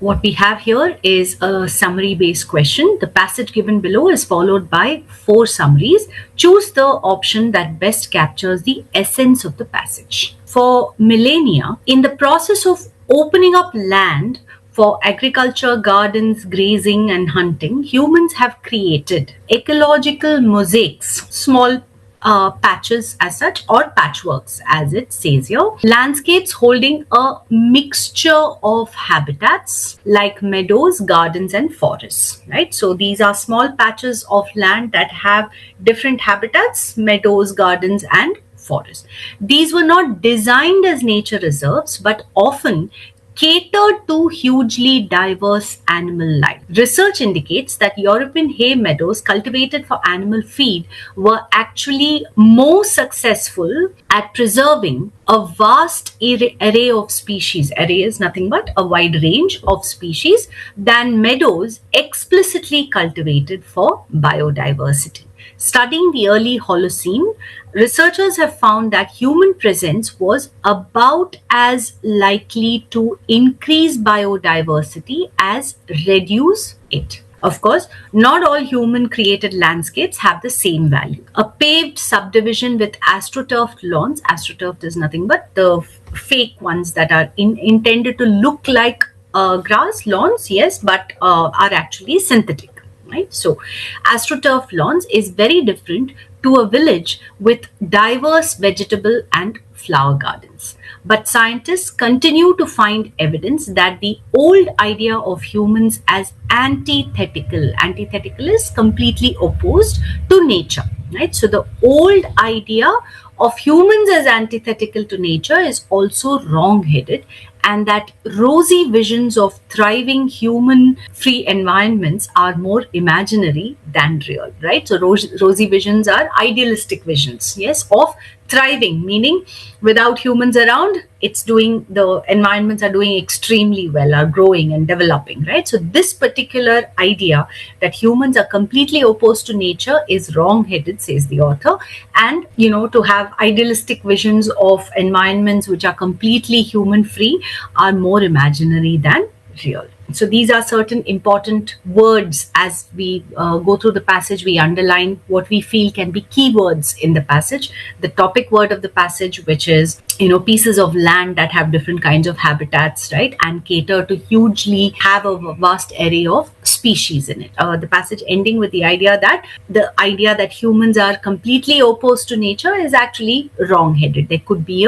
What we have here is a summary based question. The passage given below is followed by four summaries. Choose the option that best captures the essence of the passage. For millennia, in the process of opening up land for agriculture, gardens, grazing, and hunting, humans have created ecological mosaics, small patches as such, or patchworks as it says here. Landscapes holding a mixture of habitats like meadows, gardens, and forests, right? So these are small patches of land that have different habitats, meadows, gardens, and forests. These were not designed as nature reserves, but often catered to hugely diverse animal life. Research indicates that European hay meadows cultivated for animal feed were actually more successful at preserving a vast array of species. Array is nothing but a wide range of species than meadows explicitly cultivated for biodiversity. Studying the early Holocene, researchers have found that human presence was about as likely to increase biodiversity as reduce it. Of course, not all human created landscapes have the same value. A paved subdivision with astroturfed lawns, astroturfed is nothing but the fake ones that are intended to look like grass lawns, yes, but are actually synthetic. Right? So, astroturf lawns is very different to a village with diverse vegetable and flower gardens. But scientists continue to find evidence that the old idea of humans as antithetical is completely opposed to nature. Right? So, the old idea of humans as antithetical to nature is also wrong headed, and that rosy visions of thriving human free environments are more imaginary than real, right? So rosy visions are idealistic visions, yes, of thriving, meaning without humans around, the environments are doing extremely well, are growing and developing, right? So this particular idea that humans are completely opposed to nature is wrong headed, says the author. And to have idealistic visions of environments which are completely human free are more imaginary than real. So these are certain important words. As we go through the passage, we underline what we feel can be keywords in the passage. The topic word of the passage, which is pieces of land that have different kinds of habitats, right, and cater to hugely have a vast array of species in it. The passage ending with the idea that humans are completely opposed to nature is actually wrong-headed. There could be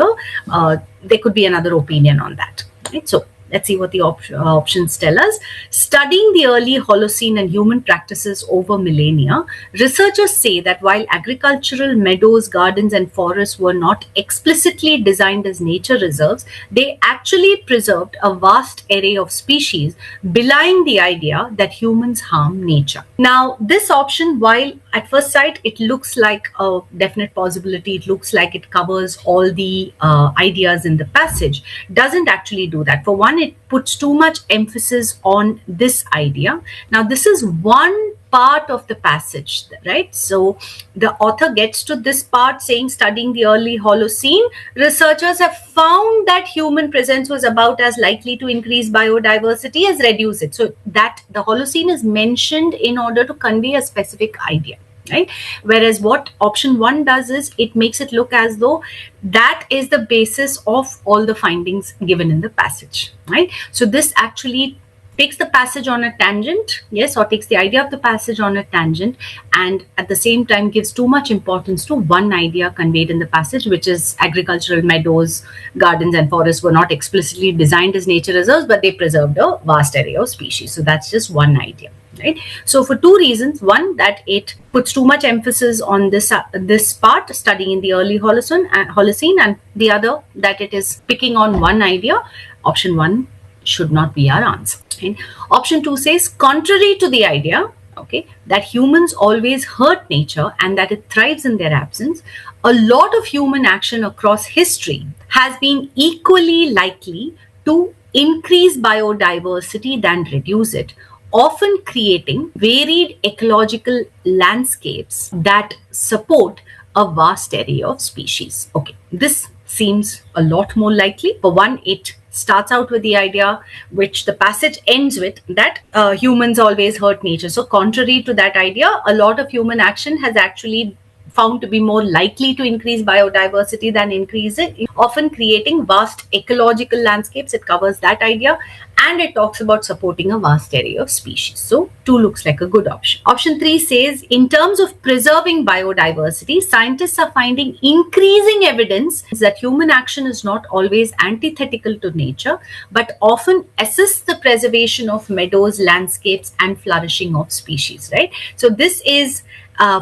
another opinion on that. Right? So let's see what the options tell us. Studying the early Holocene and human practices over millennia, researchers say that while agricultural meadows, gardens, and forests were not explicitly designed as nature reserves, they actually preserved a vast array of species, belying the idea that humans harm nature. Now, this option, while at first sight it looks like a definite possibility, it looks like it covers all the ideas in the passage, doesn't actually do that. For one, it puts too much emphasis on this idea. Now, this is one part of the passage, right? So the author gets to this part saying, studying the early Holocene, researchers have found that human presence was about as likely to increase biodiversity as reduce it. So that the Holocene is mentioned in order to convey a specific idea. Right? Whereas what option 1 does is it makes it look as though that is the basis of all the findings given in the passage, right? So this actually takes the passage on a tangent, yes, or takes the idea of the passage on a tangent, and at the same time gives too much importance to one idea conveyed in the passage, which is agricultural meadows, gardens, and forests were not explicitly designed as nature reserves, but they preserved a vast array of species. So that's just one idea. Right? So for two reasons: one, that it puts too much emphasis on this part, studying in the early Holocene, and the other, that it is picking on one idea. Option 1 should not be our answer. Right? Option 2 says, contrary to the idea, okay, that humans always hurt nature and that it thrives in their absence, a lot of human action across history has been equally likely to increase biodiversity than reduce it, often creating varied ecological landscapes that support a vast array of species. Okay, this seems a lot more likely. For one, it starts out with the idea which the passage ends with, that humans always hurt nature. So contrary to that idea, a lot of human action has actually found to be more likely to increase biodiversity than increase it, often creating vast ecological landscapes. It covers that idea, and it talks about supporting a vast array of species. So 2 looks like a good option. Option 3 says, in terms of preserving biodiversity, scientists are finding increasing evidence that human action is not always antithetical to nature, but often assists the preservation of meadows, landscapes, and flourishing of species, right? So this is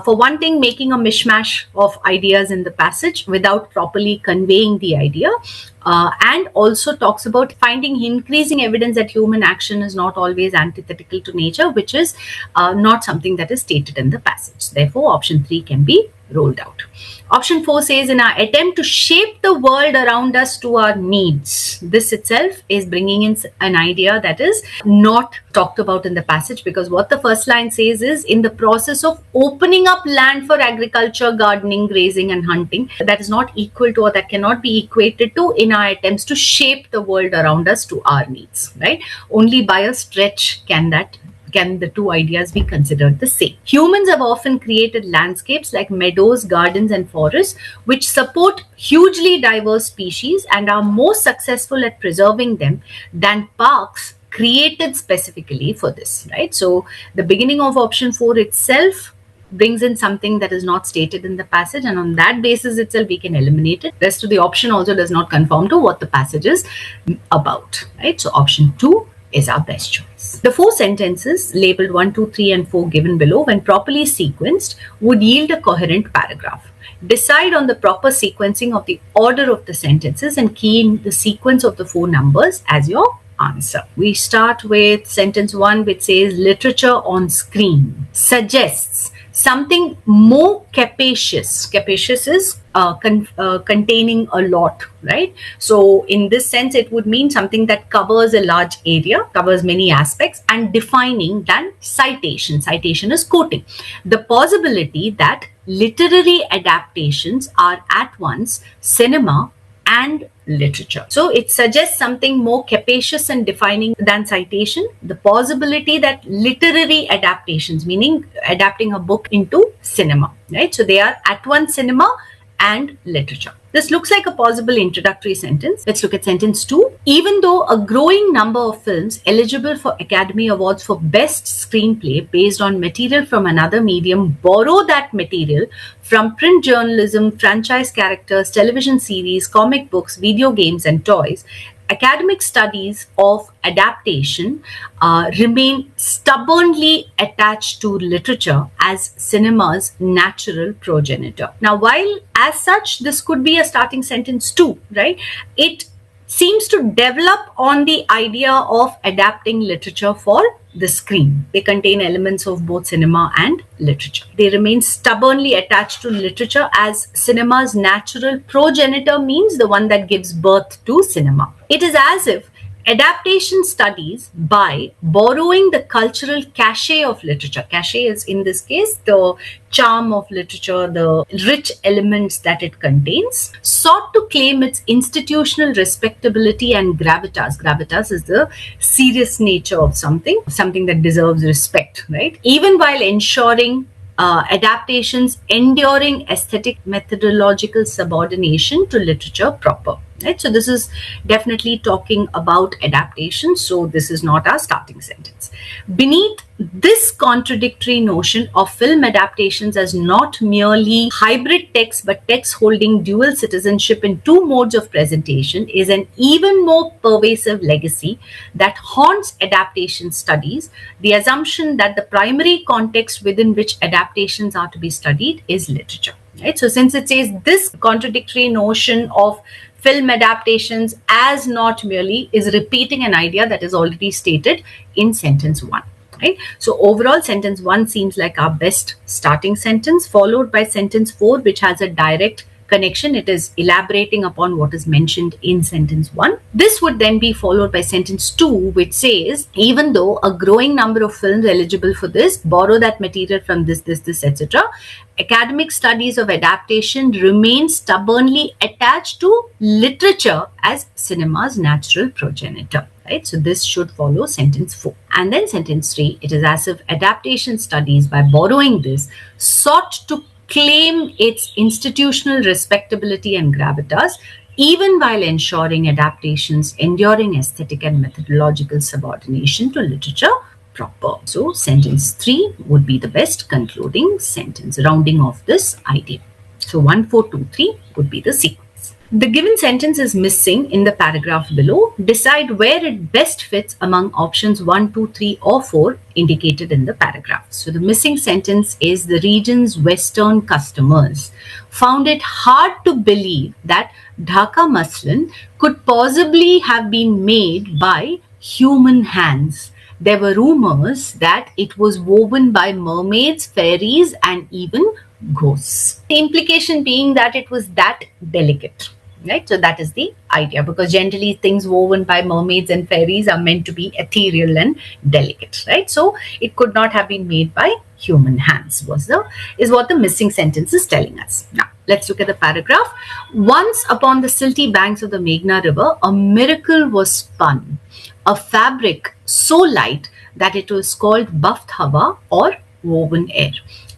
for one thing, making a mishmash of ideas in the passage without properly conveying the idea, and also talks about finding increasing evidence that human action is not always antithetical to nature, which is not something that is stated in the passage. Therefore, option 3 can be rolled out. Option 4 says, in our attempt to shape the world around us to our needs. This itself is bringing in an idea that is not talked about in the passage, because what the first line says is, in the process of opening up land for agriculture, gardening, grazing, and hunting, that is not equal to, or that cannot be equated to, in our attempts to shape the world around us to our needs, right? Only by a stretch can the two ideas be considered the same. Humans have often created landscapes like meadows, gardens, and forests, which support hugely diverse species and are more successful at preserving them than parks created specifically for this, right? So the beginning of option 4 itself brings in something that is not stated in the passage, and on that basis itself we can eliminate it. Rest of the option also does not conform to what the passage is about, right? So option 2 is our best choice. The 4 sentences labeled 1, 2, 3, and 4 given below, when properly sequenced, would yield a coherent paragraph. Decide on the proper sequencing of the order of the sentences and key in the sequence of the 4 numbers as your answer. We start with sentence 1, which says, literature on screen suggests something more capacious. Capacious is containing a lot, right? So in this sense, it would mean something that covers a large area, covers many aspects, and defining than citation. Citation is quoting. The possibility that literary adaptations are at once cinema and literature. So it suggests something more capacious and defining than citation. The possibility that literary adaptations, meaning adapting a book into cinema, right? So they are at once cinema and literature. This looks like a possible introductory sentence. Let's look at sentence 2. Even though a growing number of films eligible for Academy Awards for Best Screenplay based on material from another medium borrow that material from print journalism, franchise characters, television series, comic books, video games, and toys, academic studies of adaptation remain stubbornly attached to literature as cinema's natural progenitor. Now, while as such, this could be a starting sentence too, right? It seems to develop on the idea of adapting literature for the screen. They contain elements of both cinema and literature. They remain stubbornly attached to literature as cinema's natural progenitor, means the one that gives birth to cinema. It is as if adaptation studies, by borrowing the cultural cachet of literature, cachet is in this case the charm of literature, the rich elements that it contains, sought to claim its institutional respectability and gravitas. Gravitas is the serious nature of something that deserves respect, right? Even while ensuring adaptations enduring aesthetic methodological subordination to literature proper. Right? So this is definitely talking about adaptation. So this is not our starting sentence. Beneath this contradictory notion of film adaptations as not merely hybrid texts but texts holding dual citizenship in 2 modes of presentation is an even more pervasive legacy that haunts adaptation studies, the assumption that the primary context within which adaptations are to be studied is literature. Right? So since it says this contradictory notion of film adaptations as not merely, is repeating an idea that is already stated in sentence 1. Right? So overall, sentence 1 seems like our best starting sentence, followed by sentence 4, which has a direct connection. It is elaborating upon what is mentioned in sentence 1. This would then be followed by sentence 2, which says, even though a growing number of films eligible for this borrow that material from this, etc., academic studies of adaptation remain stubbornly attached to literature as cinema's natural progenitor. Right? So this should follow sentence 4. And then sentence 3, it is as if adaptation studies, by borrowing this, sought to claim its institutional respectability and gravitas, even while ensuring adaptation's enduring aesthetic and methodological subordination to literature proper. So sentence 3 would be the best concluding sentence, rounding off this idea. So 1, 4, 2, 3 would be the sequence. The given sentence is missing in the paragraph below. Decide where it best fits among options 1, 2, 3 or 4 indicated in the paragraph. So the missing sentence is, the region's Western customers found it hard to believe that Dhaka muslin could possibly have been made by human hands. There were rumors that it was woven by mermaids, fairies and even ghosts. The implication being that it was that delicate. Right, so that is the idea, because generally things woven by mermaids and fairies are meant to be ethereal and delicate, right? So it could not have been made by human hands, is what the missing sentence is telling us. Now let's look at the paragraph. Once upon the silty banks of the Meghna river, a miracle was spun, a fabric so light that it was called Baft Hawa or woven air.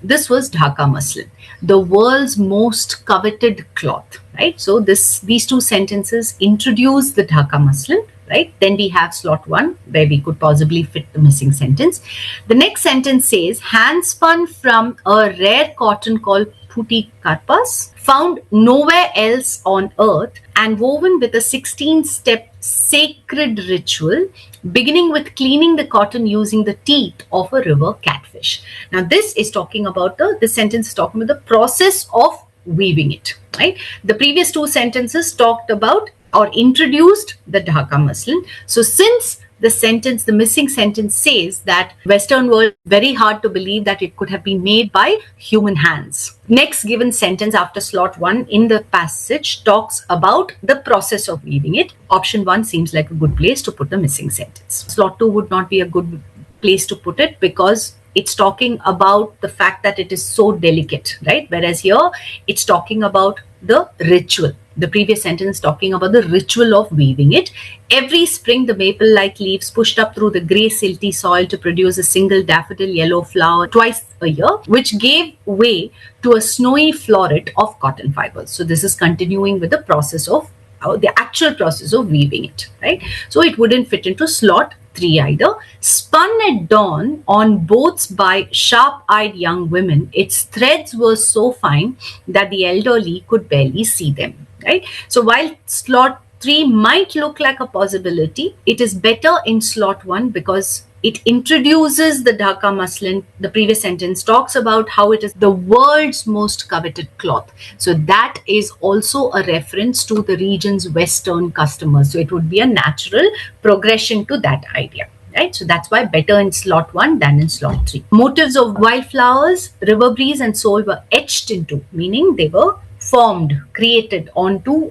This was Dhaka muslin, the world's most coveted cloth, right? So these two sentences introduce the Dhaka muslin, right? Then we have slot 1 where we could possibly fit the missing sentence. The next sentence says, hand spun from a rare cotton called Puti Karpas, found nowhere else on earth and woven with a 16-step sacred ritual, beginning with cleaning the cotton using the teeth of a river catfish. Now this is talking about this sentence is talking about the process of weaving it, right? The previous two sentences talked about or introduced the Dhaka muslin. So since the missing sentence says that Western world, very hard to believe that it could have been made by human hands. Next given sentence after slot 1 in the passage talks about the process of weaving it. Option 1 seems like a good place to put the missing sentence. Slot 2 would not be a good place to put it because it's talking about the fact that it is so delicate, right? Whereas here it's talking about the ritual. The previous sentence is talking about the ritual of weaving it. Every spring, the maple-like leaves pushed up through the grey silty soil to produce a single daffodil yellow flower twice a year, which gave way to a snowy floret of cotton fibers. So this is continuing with the process of the actual process of weaving it, right? So it wouldn't fit into slot 3 either. Spun at dawn on boats by sharp-eyed young women, its threads were so fine that the elderly could barely see them, right? So while slot 3 might look like a possibility, it is better in slot 1 because it introduces the Dhaka muslin. The previous sentence talks about how it is the world's most coveted cloth. So that is also a reference to the region's Western customers. So it would be a natural progression to that idea. Right? So that's why better in slot 1 than in slot 3. Motifs of wildflowers, river breeze and soul were etched into, meaning they were formed, created onto,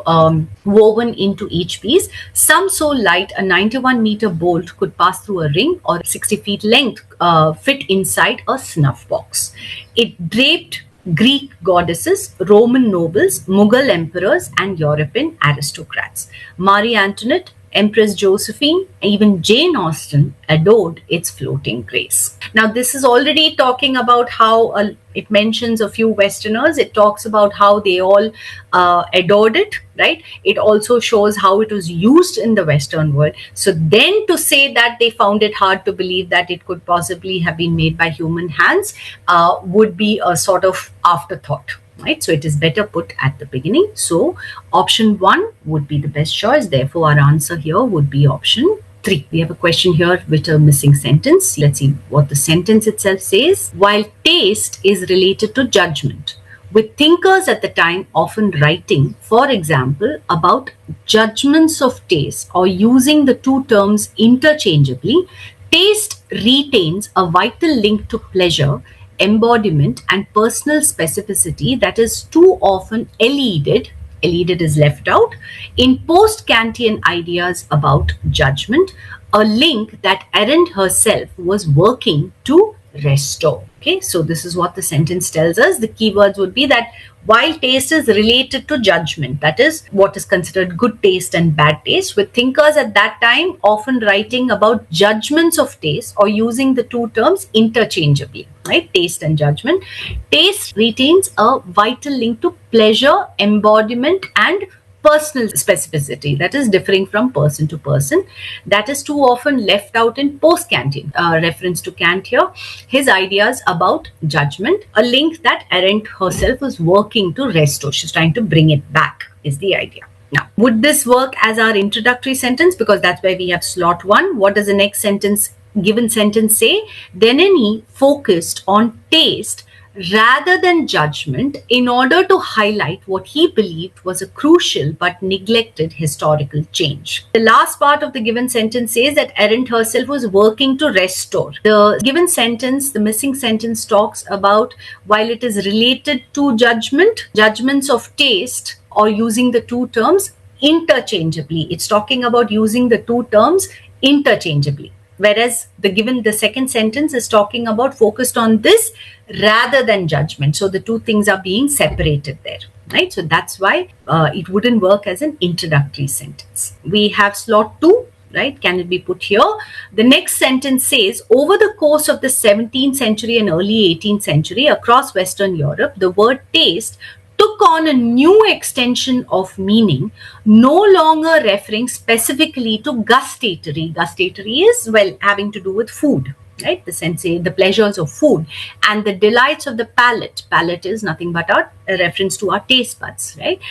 woven into each piece. Some so light a 91-meter bolt could pass through a ring, or 60 feet length fit inside a snuff box. It draped Greek goddesses, Roman nobles, Mughal emperors and European aristocrats. Marie Antoinette, Empress Josephine, even Jane Austen adored its floating grace. Now, this is already talking about how it mentions a few Westerners. It talks about how they all adored it, right? It also shows how it was used in the Western world. So then to say that they found it hard to believe that it could possibly have been made by human hands would be a sort of afterthought. Right, so it is better put at the beginning. So option 1 would be the best choice. Therefore, our answer here would be option 3. We have a question here with a missing sentence. Let's see what the sentence itself says. While taste is related to judgment, with thinkers at the time often writing, for example, about judgments of taste or using the two terms interchangeably, taste retains a vital link to pleasure embodiment and personal specificity that is too often elided is left out in post-Kantian ideas about judgment, a link that Arendt herself was working to restore. Okay, so this is what the sentence tells us. The keywords would be that while taste is related to judgment, that is what is considered good taste and bad taste, with thinkers at that time often writing about judgments of taste or using the two terms interchangeably, right? Taste and judgment. Taste retains a vital link to pleasure, embodiment, and personal specificity, that is differing from person to person, that is too often left out in post-Kantian reference to Kant here, his ideas about judgment, a link that Arendt herself was working to restore. She's trying to bring it back, is the idea. Now, would this work as our introductory sentence? Because that's where we have slot 1. What does the next given sentence say? Denneny focused on taste rather than judgment in order to highlight what he believed was a crucial but neglected historical change. The last part of the given sentence says that Arendt herself was working to restore. The given sentence, the missing sentence, talks about while it is related to judgments of taste, or using the two terms interchangeably. It's talking about using the two terms interchangeably. Whereas the second sentence is talking about focused on this rather than judgment. So the two things are being separated there, right? So that's why it wouldn't work as an introductory sentence. We have slot 2, right? Can it be put here? The next sentence says, over the course of the 17th century and early 18th century across Western Europe, the word taste took on a new extension of meaning, no longer referring specifically to gustatory. Gustatory is, well, having to do with food, right? The pleasures of food and the delights of the palate. Palate is nothing but a reference to our taste buds, right?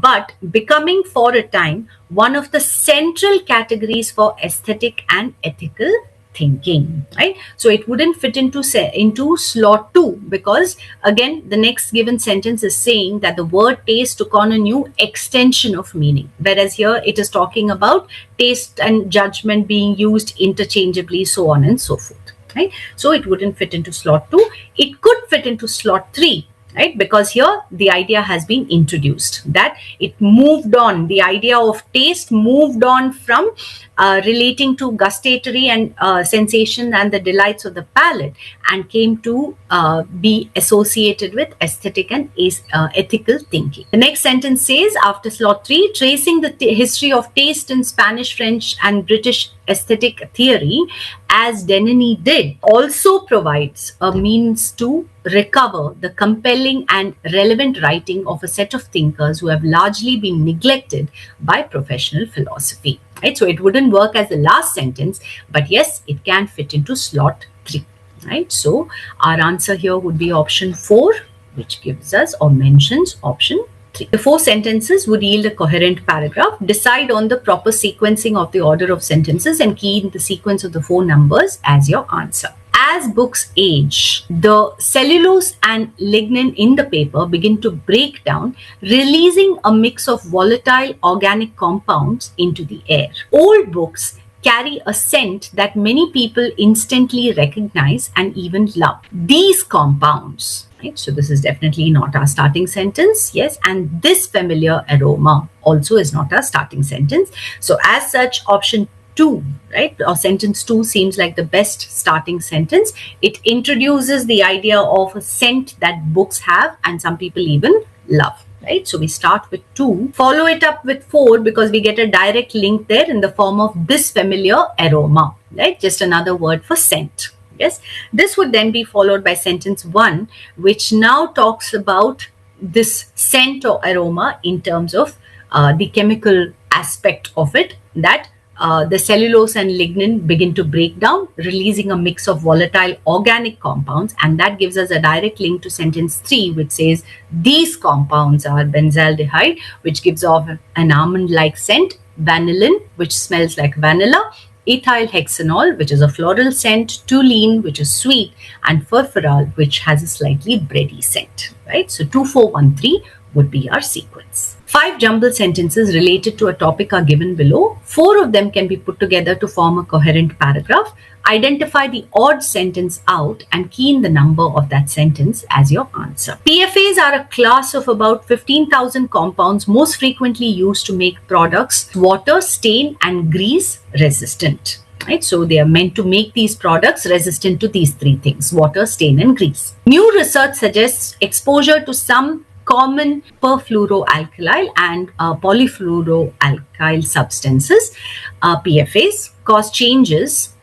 But becoming for a time one of the central categories for aesthetic and ethical thinking, right? So it wouldn't fit into slot 2, because again the next given sentence is saying that the word taste took on a new extension of meaning, whereas here it is talking about taste and judgment being used interchangeably, so on and so forth, right? So it wouldn't fit into slot 2. It could fit into slot 3, right? Because here the idea has been introduced, that it moved on, the idea of taste moved on from relating to gustatory and sensation and the delights of the palate, and came to be associated with aesthetic and ethical thinking. The next sentence says, after slot 3, tracing the history of taste in Spanish, French and British aesthetic theory, as Denneny did, also provides a means to recover the compelling and relevant writing of a set of thinkers who have largely been neglected by professional philosophy. Right? So it wouldn't work as the last sentence, but yes, it can fit into slot 3. Right? So our answer here would be option 4, which gives us or mentions option 3. The 4 sentences would yield a coherent paragraph. Decide on the proper sequencing of the order of sentences and key in the sequence of the 4 numbers as your answer. As books age, the cellulose and lignin in the paper begin to break down, releasing a mix of volatile organic compounds into the air. Old books carry a scent that many people instantly recognize and even love. These compounds, right? So this is definitely not our starting sentence. Yes, and this familiar aroma also is not our starting sentence. So as such, option 2, right, or sentence 2 seems like the best starting sentence. It introduces the idea of a scent that books have and some people even love. Right, so we start with 2, follow it up with 4 because we get a direct link there in the form of this familiar aroma, right? Just another word for scent. Yes, this would then be followed by sentence 1, which now talks about this scent or aroma in terms of the chemical aspect of it, that the cellulose and lignin begin to break down, releasing a mix of volatile organic compounds, and that gives us a direct link to sentence 3, which says these compounds are benzaldehyde, which gives off an almond-like scent, vanillin, which smells like vanilla, ethyl hexanol, which is a floral scent, toluene, which is sweet, and furfural, which has a slightly bready scent. Right? So 2, 4, 1, 3 would be our sequence. 5 jumbled sentences related to a topic are given below. 4 of them can be put together to form a coherent paragraph. Identify the odd sentence out and key in the number of that sentence as your answer. PFAs are a class of about 15,000 compounds most frequently used to make products water, stain, and grease resistant. Right? So they are meant to make these products resistant to these 3 things: water, stain, and grease. New research suggests exposure to some common perfluoroalkyl and polyfluoroalkyl substances, PFAs, cause changes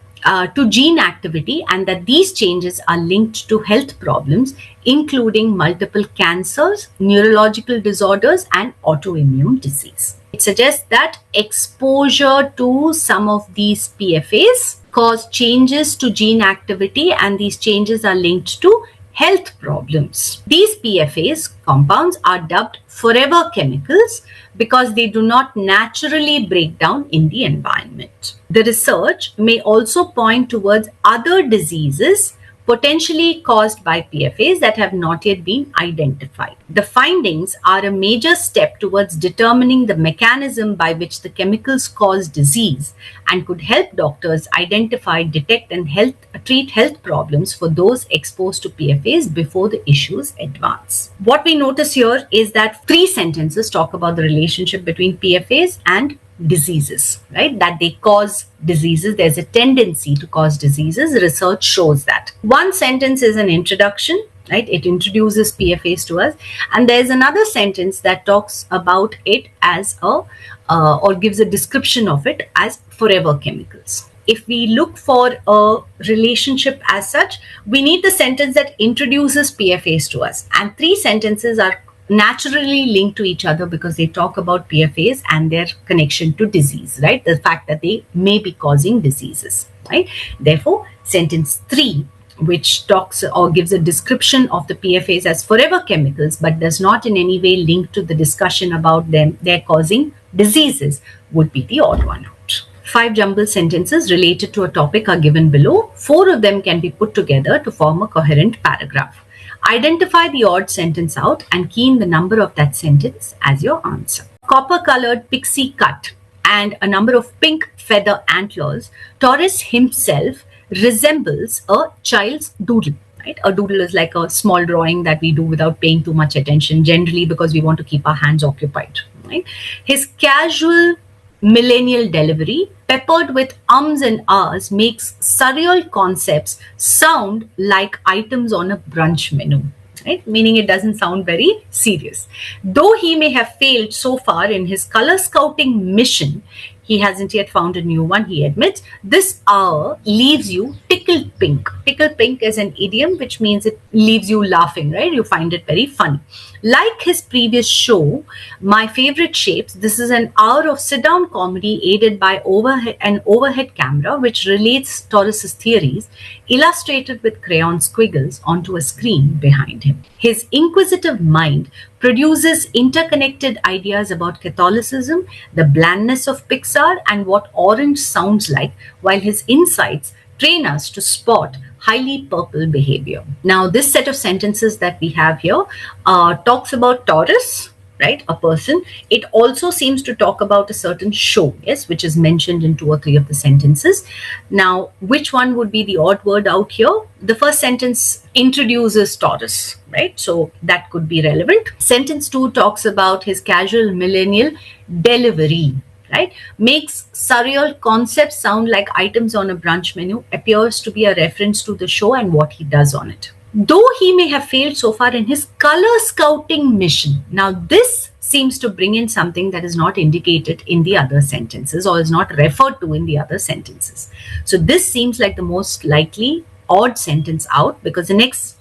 to gene activity, and that these changes are linked to health problems, including multiple cancers, neurological disorders, and autoimmune disease. It suggests that exposure to some of these PFAs cause changes to gene activity, and these changes are linked to health problems. These PFAs compounds are dubbed forever chemicals because they do not naturally break down in the environment. The research may also point towards other diseases potentially caused by PFAs that have not yet been identified. The findings are a major step towards determining the mechanism by which the chemicals cause disease and could help doctors identify, detect, and treat health problems for those exposed to PFAs before the issues advance. What we notice here is that 3 sentences talk about the relationship between PFAs and diseases, right? That they cause diseases. There's a tendency to cause diseases. Research shows that. One sentence is an introduction, right? It introduces PFAs to us. And there's another sentence that talks about it as or gives a description of it as forever chemicals. If we look for a relationship as such, we need the sentence that introduces PFAs to us. And 3 sentences are naturally linked to each other because they talk about PFAs and their connection to disease, right? The fact that they may be causing diseases, right? Therefore, sentence 3, which talks or gives a description of the PFAs as forever chemicals, but does not in any way link to the discussion about they're causing diseases, would be the odd one out. 5 jumbled sentences related to a topic are given below. 4 of them can be put together to form a coherent paragraph. Identify the odd sentence out and key in the number of that sentence as your answer. Copper-colored pixie cut and a number of pink feather antlers, Taurus himself resembles a child's doodle. Right? A doodle is like a small drawing that we do without paying too much attention, generally because we want to keep our hands occupied. Right? His casual millennial delivery, peppered with ums and ahs, makes surreal concepts sound like items on a brunch menu. Right? Meaning it doesn't sound very serious. Though he may have failed so far in his color scouting mission, he hasn't yet found a new one, he admits. This hour leaves you tickled pink. Tickled pink is an idiom which means it leaves you laughing, right? You find it very funny. Like his previous show, My Favorite Shapes, this is an hour of sit-down comedy aided by an overhead camera which relates Taurus's theories, illustrated with crayon squiggles onto a screen behind him. His inquisitive mind produces interconnected ideas about Catholicism, the blandness of Pixar, and what orange sounds like, while his insights train us to spot highly purple behavior. Now, this set of sentences that we have here talks about Taurus, right? A person. It also seems to talk about a certain show, yes, which is mentioned in 2 or 3 of the sentences. Now, which one would be the odd word out here? The first sentence introduces Taurus, right? So that could be relevant. Sentence 2 talks about his casual millennial delivery, right? Makes surreal concepts sound like items on a brunch menu, appears to be a reference to the show and what he does on it. Though he may have failed so far in his color scouting mission. Now, this seems to bring in something that is not indicated in the other sentences or is not referred to in the other sentences. So this seems like the most likely odd sentence out, because the next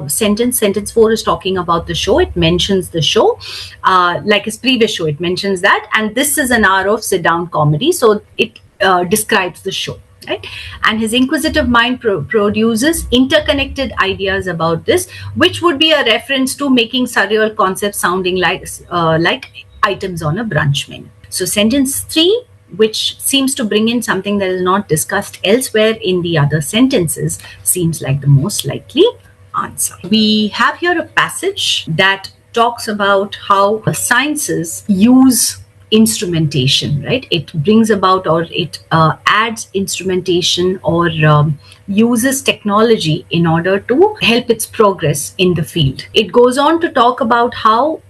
sentence 4 is talking about the show. It mentions the show, like his previous show, it mentions that, and this is an hour of sit-down comedy, so it describes the show. Right? And his inquisitive mind produces interconnected ideas about this, which would be a reference to making surreal concepts sounding like items on a brunch menu. So sentence 3, which seems to bring in something that is not discussed elsewhere in the other sentences, seems like the most likely answer. We have here a passage that talks about how sciences use instrumentation, right? It brings about, or it adds instrumentation, or uses technology in order to help its progress in the field. It goes on to talk about how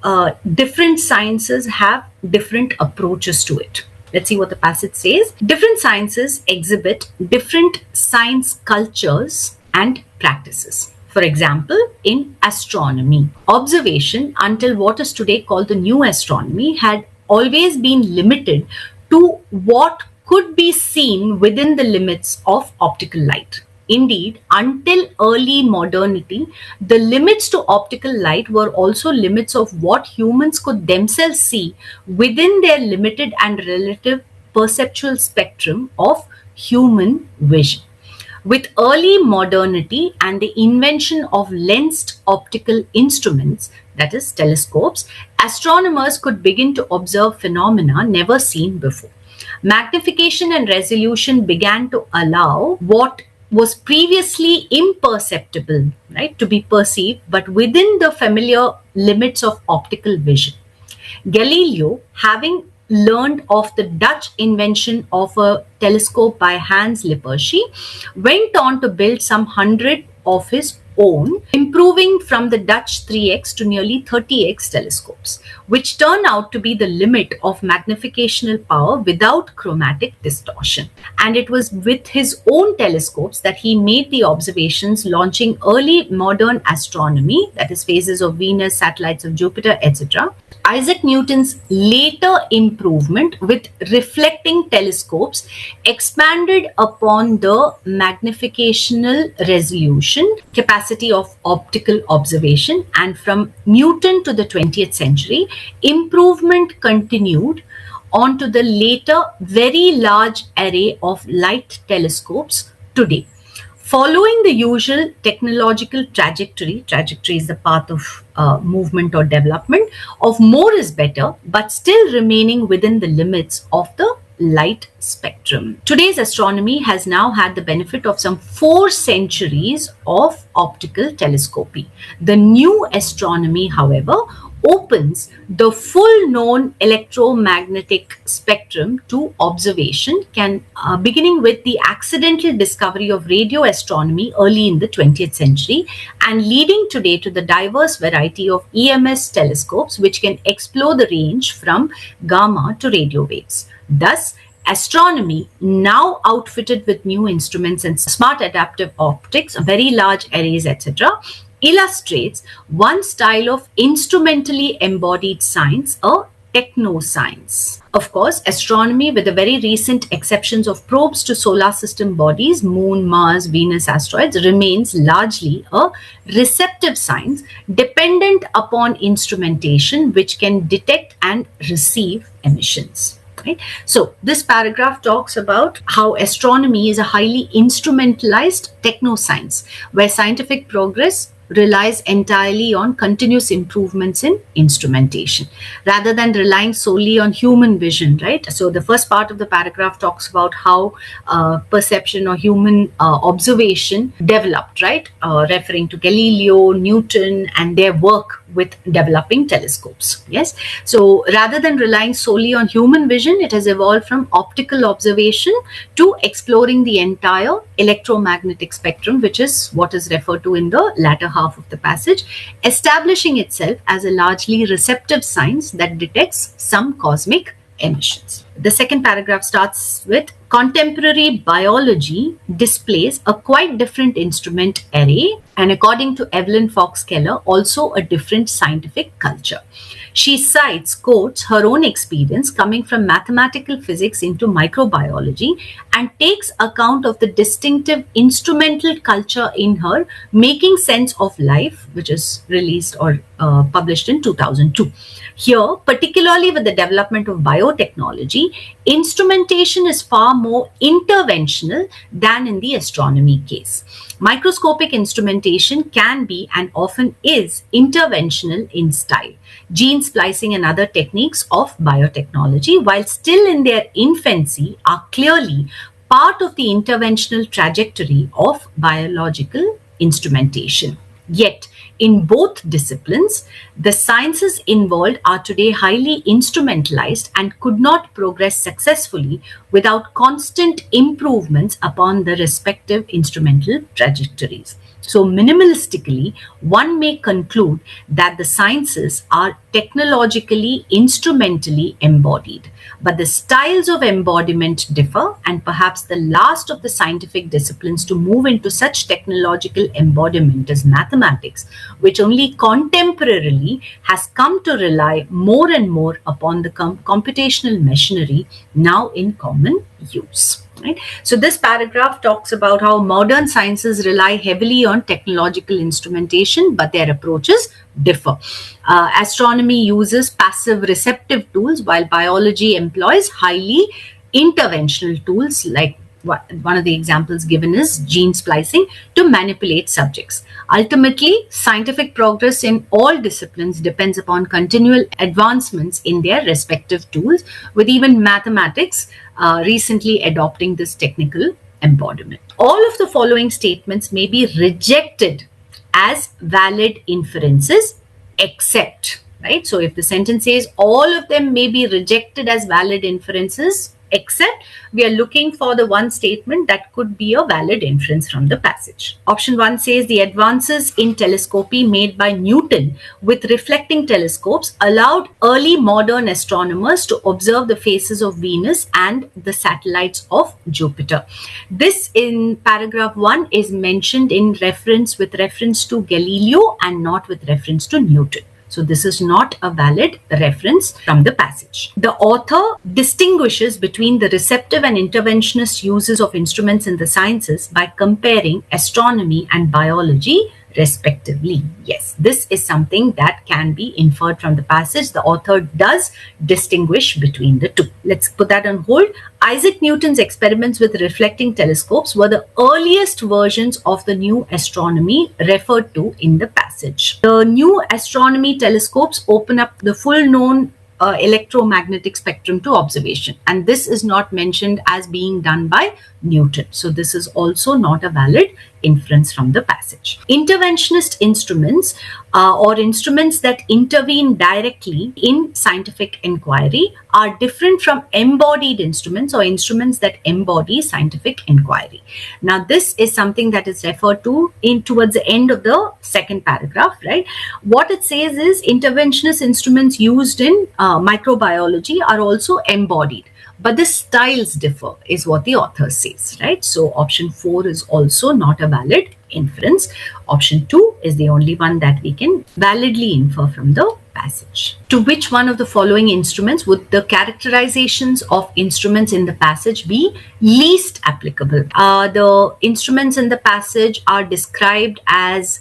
different sciences have different approaches to it. Let's see what the passage says. Different sciences exhibit different science cultures and practices. For example, in astronomy, observation, until what is today called the new astronomy, had always been limited to what could be seen within the limits of optical light. Indeed, until early modernity, the limits to optical light were also limits of what humans could themselves see within their limited and relative perceptual spectrum of human vision. With early modernity and the invention of lensed optical instruments, that is, telescopes, astronomers could begin to observe phenomena never seen before. Magnification and resolution began to allow what was previously imperceptible, right, to be perceived, but within the familiar limits of optical vision. Galileo, having learned of the Dutch invention of a telescope by Hans Lippershey, went on to build some 100 of his own, improving from the Dutch 3x to nearly 30x telescopes, which turn out to be the limit of magnificational power without chromatic distortion. And it was with his own telescopes that he made the observations launching early modern astronomy, that is, phases of Venus, satellites of Jupiter, etc. Isaac Newton's later improvement with reflecting telescopes expanded upon the magnificational resolution capacity of optical observation, and from Newton to the 20th century, improvement continued onto the later very large array of light telescopes today. Following the usual technological trajectory is the path of movement or development of more is better, but still remaining within the limits of the light spectrum. Today's astronomy has now had the benefit of some 4 centuries of optical telescopy. The new astronomy, however, opens the full known electromagnetic spectrum to observation, beginning with the accidental discovery of radio astronomy early in the 20th century and leading today to the diverse variety of EMS telescopes which can explore the range from gamma to radio waves. Thus, astronomy, now outfitted with new instruments and smart adaptive optics, very large arrays, etc., illustrates one style of instrumentally embodied science, a techno-science. Of course, astronomy, with the very recent exceptions of probes to solar system bodies, Moon, Mars, Venus, asteroids, remains largely a receptive science dependent upon instrumentation which can detect and receive emissions. Right? So this paragraph talks about how astronomy is a highly instrumentalized techno-science where scientific progress relies entirely on continuous improvements in instrumentation rather than relying solely on human vision, right? So the first part of the paragraph talks about how perception or human observation developed, right? Referring to Galileo, Newton, and their work with developing telescopes. Yes. So rather than relying solely on human vision, it has evolved from optical observation to exploring the entire electromagnetic spectrum, which is what is referred to in the latter half of the passage, establishing itself as a largely receptive science that detects some cosmic emissions. The second paragraph starts with contemporary biology displays a quite different instrument array and, according to Evelyn Fox Keller, also a different scientific culture. She cites, quotes, her own experience coming from mathematical physics into microbiology and takes account of the distinctive instrumental culture in her Making Sense of Life, which is released or published in 2002. Here, particularly with the development of biotechnology, instrumentation is far more interventional than in the astronomy case. Microscopic instrumentation can be and often is interventional in style. Gene splicing and other techniques of biotechnology, while still in their infancy, are clearly part of the interventional trajectory of biological instrumentation. Yet, in both disciplines, the sciences involved are today highly instrumentalized and could not progress successfully without constant improvements upon the respective instrumental trajectories. So, minimalistically, one may conclude that the sciences are technologically, instrumentally embodied, but the styles of embodiment differ, and perhaps the last of the scientific disciplines to move into such technological embodiment is mathematics, which only contemporarily has come to rely more and more upon the computational machinery now in common use. Right? So this paragraph talks about how modern sciences rely heavily on technological instrumentation, but their approaches differ. Astronomy uses passive receptive tools, while biology employs highly interventional tools like one of the examples given is gene splicing to manipulate subjects. Ultimately, scientific progress in all disciplines depends upon continual advancements in their respective tools, with even mathematics recently adopting this technical embodiment. All of the following statements may be rejected as valid inferences except, right? So if the sentence says all of them may be rejected as valid inferences, except we are looking for the one statement that could be a valid inference from the passage. Option 1 says the advances in telescopy made by Newton with reflecting telescopes allowed early modern astronomers to observe the faces of Venus and the satellites of Jupiter. This in paragraph 1 is mentioned in with reference to Galileo and not with reference to Newton. So this is not a valid reference from the passage. The author distinguishes between the receptive and interventionist uses of instruments in the sciences by comparing astronomy and biology respectively. Yes, this is something that can be inferred from the passage. The author does distinguish between the two. Let's put that on hold. Isaac Newton's experiments with reflecting telescopes were the earliest versions of the new astronomy referred to in the passage. The new astronomy telescopes open up the full known electromagnetic spectrum to observation, and this is not mentioned as being done by Newton. So this is also not a valid inference from the passage. Interventionist instruments or instruments that intervene directly in scientific inquiry are different from embodied instruments or instruments that embody scientific inquiry. Now this is something that is referred to towards the end of the second paragraph, right? What it says is interventionist instruments used in microbiology are also embodied, but the styles differ is what the author says, right? So option 4 is also not a valid inference. Option 2 is the only one that we can validly infer from the passage. To which one of the following instruments would the characterizations of instruments in the passage be least applicable? The instruments in the passage are described as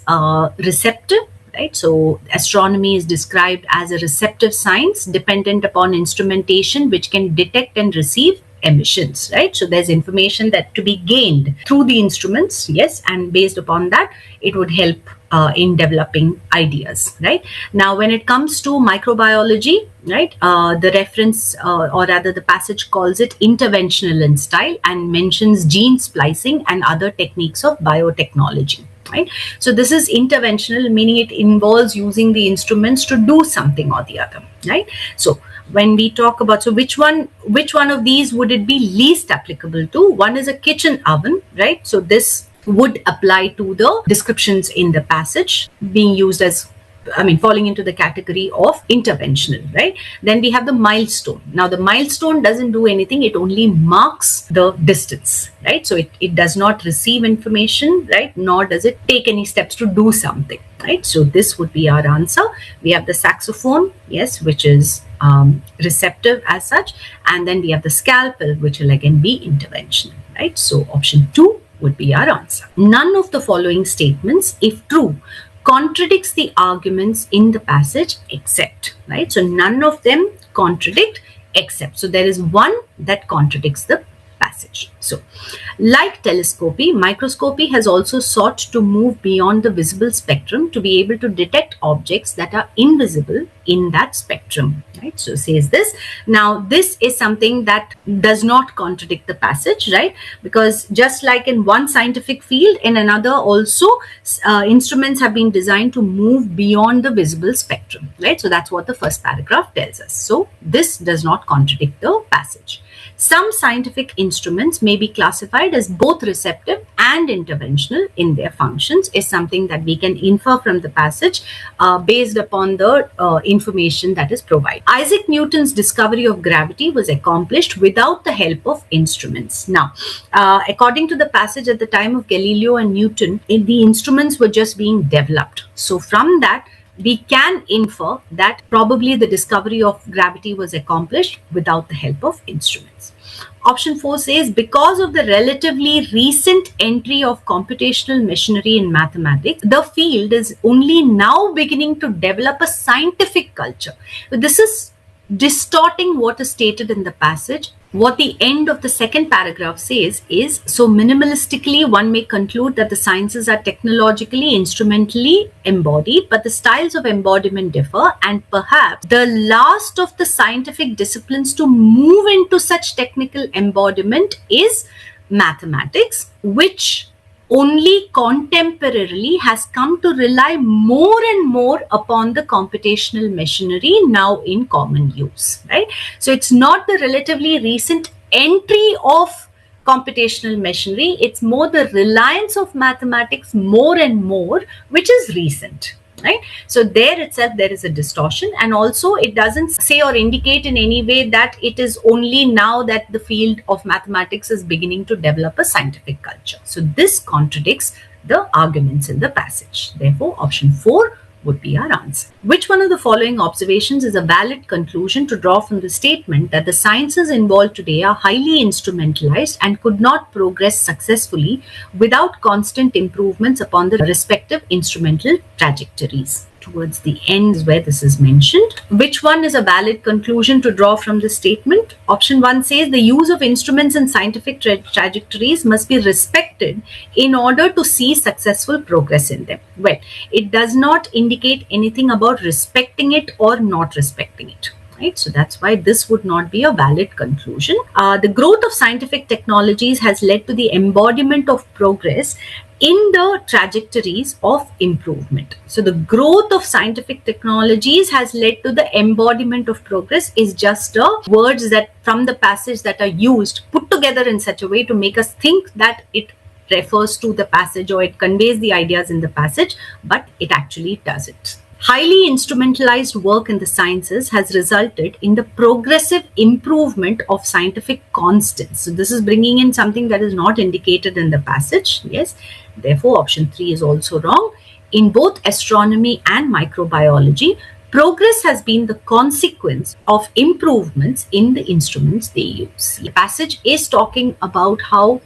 receptive. Right? So astronomy is described as a receptive science dependent upon instrumentation which can detect and receive emissions, right? So there's information that to be gained through the instruments, yes, and based upon that, it would help in developing ideas, right? Now, when it comes to microbiology, right, the reference or rather the passage calls it interventional in style and mentions gene splicing and other techniques of biotechnology. Right? So this is interventional, meaning it involves using the instruments to do something or the other, right? So when we talk about, so which one of these would it be least applicable to? One is a kitchen oven, right? So this would apply to the descriptions in the passage being used as, falling into the category of interventional, right? Then we have the milestone. Now, the milestone doesn't do anything. It only marks the distance, right? So it does not receive information, right? Nor does it take any steps to do something, right? So this would be our answer. We have the saxophone, yes, which is receptive as such. And then we have the scalpel, which will again be interventional, right? So option 2 would be our answer. None of the following statements, if true, contradicts the arguments in the passage except, right? So none of them contradict except. So there is one that contradicts the passage. So Like telescopy, microscopy has also sought to move beyond the visible spectrum to be able to detect objects that are invisible in that spectrum. Right? So says this. Now, this is something that does not contradict the passage, right? Because just like in one scientific field, in another also, instruments have been designed to move beyond the visible spectrum, right? So that's what the first paragraph tells us. So this does not contradict the passage. Some scientific instruments may be classified as both receptive and interventional in their functions, is something that we can infer from the passage based upon the information that is provided. Isaac Newton's discovery of gravity was accomplished without the help of instruments. Now, according to the passage, at the time of Galileo and Newton, the instruments were just being developed. So from that, we can infer that probably the discovery of gravity was accomplished without the help of instruments. Option 4 says, because of the relatively recent entry of computational machinery in mathematics, the field is only now beginning to develop a scientific culture. This is distorting what is stated in the passage. What the end of the second paragraph says is, so minimalistically, one may conclude that the sciences are technologically, instrumentally embodied, but the styles of embodiment differ, and perhaps the last of the scientific disciplines to move into such technical embodiment is mathematics, which only contemporarily has come to rely more and more upon the computational machinery now in common use, right? So it's not the relatively recent entry of computational machinery, it's more the reliance of mathematics more and more, which is recent. Right? So there itself, there is a distortion, and also it doesn't say or indicate in any way that it is only now that the field of mathematics is beginning to develop a scientific culture. So this contradicts the arguments in the passage. Therefore, option 4 would be our answer. Which one of the following observations is a valid conclusion to draw from the statement that the sciences involved today are highly instrumentalized and could not progress successfully without constant improvements upon the respective instrumental trajectories? Towards the end is where this is mentioned. Which one is a valid conclusion to draw from the statement? Option 1 says the use of instruments and scientific trajectories must be respected in order to see successful progress in them. Well, it does not indicate anything about respecting it or not respecting it. Right? So that's why this would not be a valid conclusion. The growth of scientific technologies has led to the embodiment of progress in the trajectories of improvement. So the growth of scientific technologies has led to the embodiment of progress is just words that from the passage that are used, put together in such a way to make us think that it refers to the passage or it conveys the ideas in the passage, but it actually doesn't. Highly instrumentalized work in the sciences has resulted in the progressive improvement of scientific constants. So this is bringing in something that is not indicated in the passage. Yes. Therefore, option 3 is also wrong. In both astronomy and microbiology, progress has been the consequence of improvements in the instruments they use. The passage is talking about how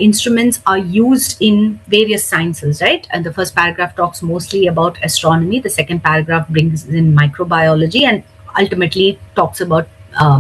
instruments are used in various sciences, right? And the first paragraph talks mostly about astronomy. The second paragraph brings in microbiology and ultimately talks about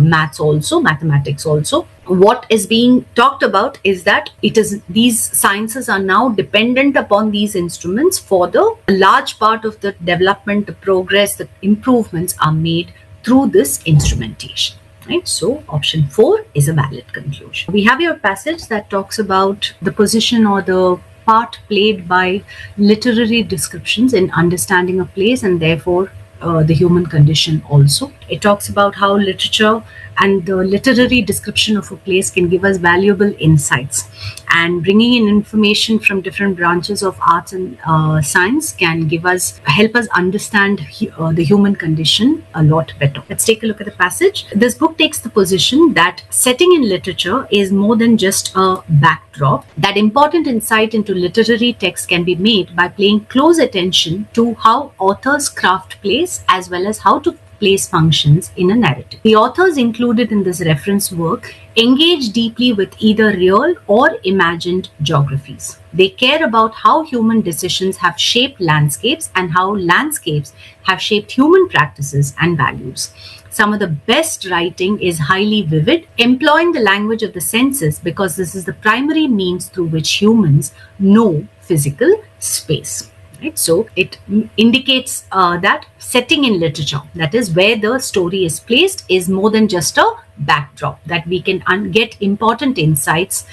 maths also, mathematics also. What is being talked about is that these sciences are now dependent upon these instruments for the large part of the development, the progress, the improvements are made through this instrumentation. Right? So option 4 is a valid conclusion. We have your passage that talks about the position or the part played by literary descriptions in understanding a place and therefore the human condition also. It talks about how literature and the literary description of a place can give us valuable insights, and bringing in information from different branches of arts and science can help us understand the human condition a lot better. Let's take a look at the passage. This book takes the position that setting in literature is more than just a backdrop, that important insight into literary text can be made by paying close attention to how authors craft plays as well as how to place functions in a narrative. The authors included in this reference work engage deeply with either real or imagined geographies. They care about how human decisions have shaped landscapes and how landscapes have shaped human practices and values. Some of the best writing is highly vivid, employing the language of the senses because this is the primary means through which humans know physical space. Right? So it indicates that setting in literature, that is where the story is placed, is more than just a backdrop, that we can get important insights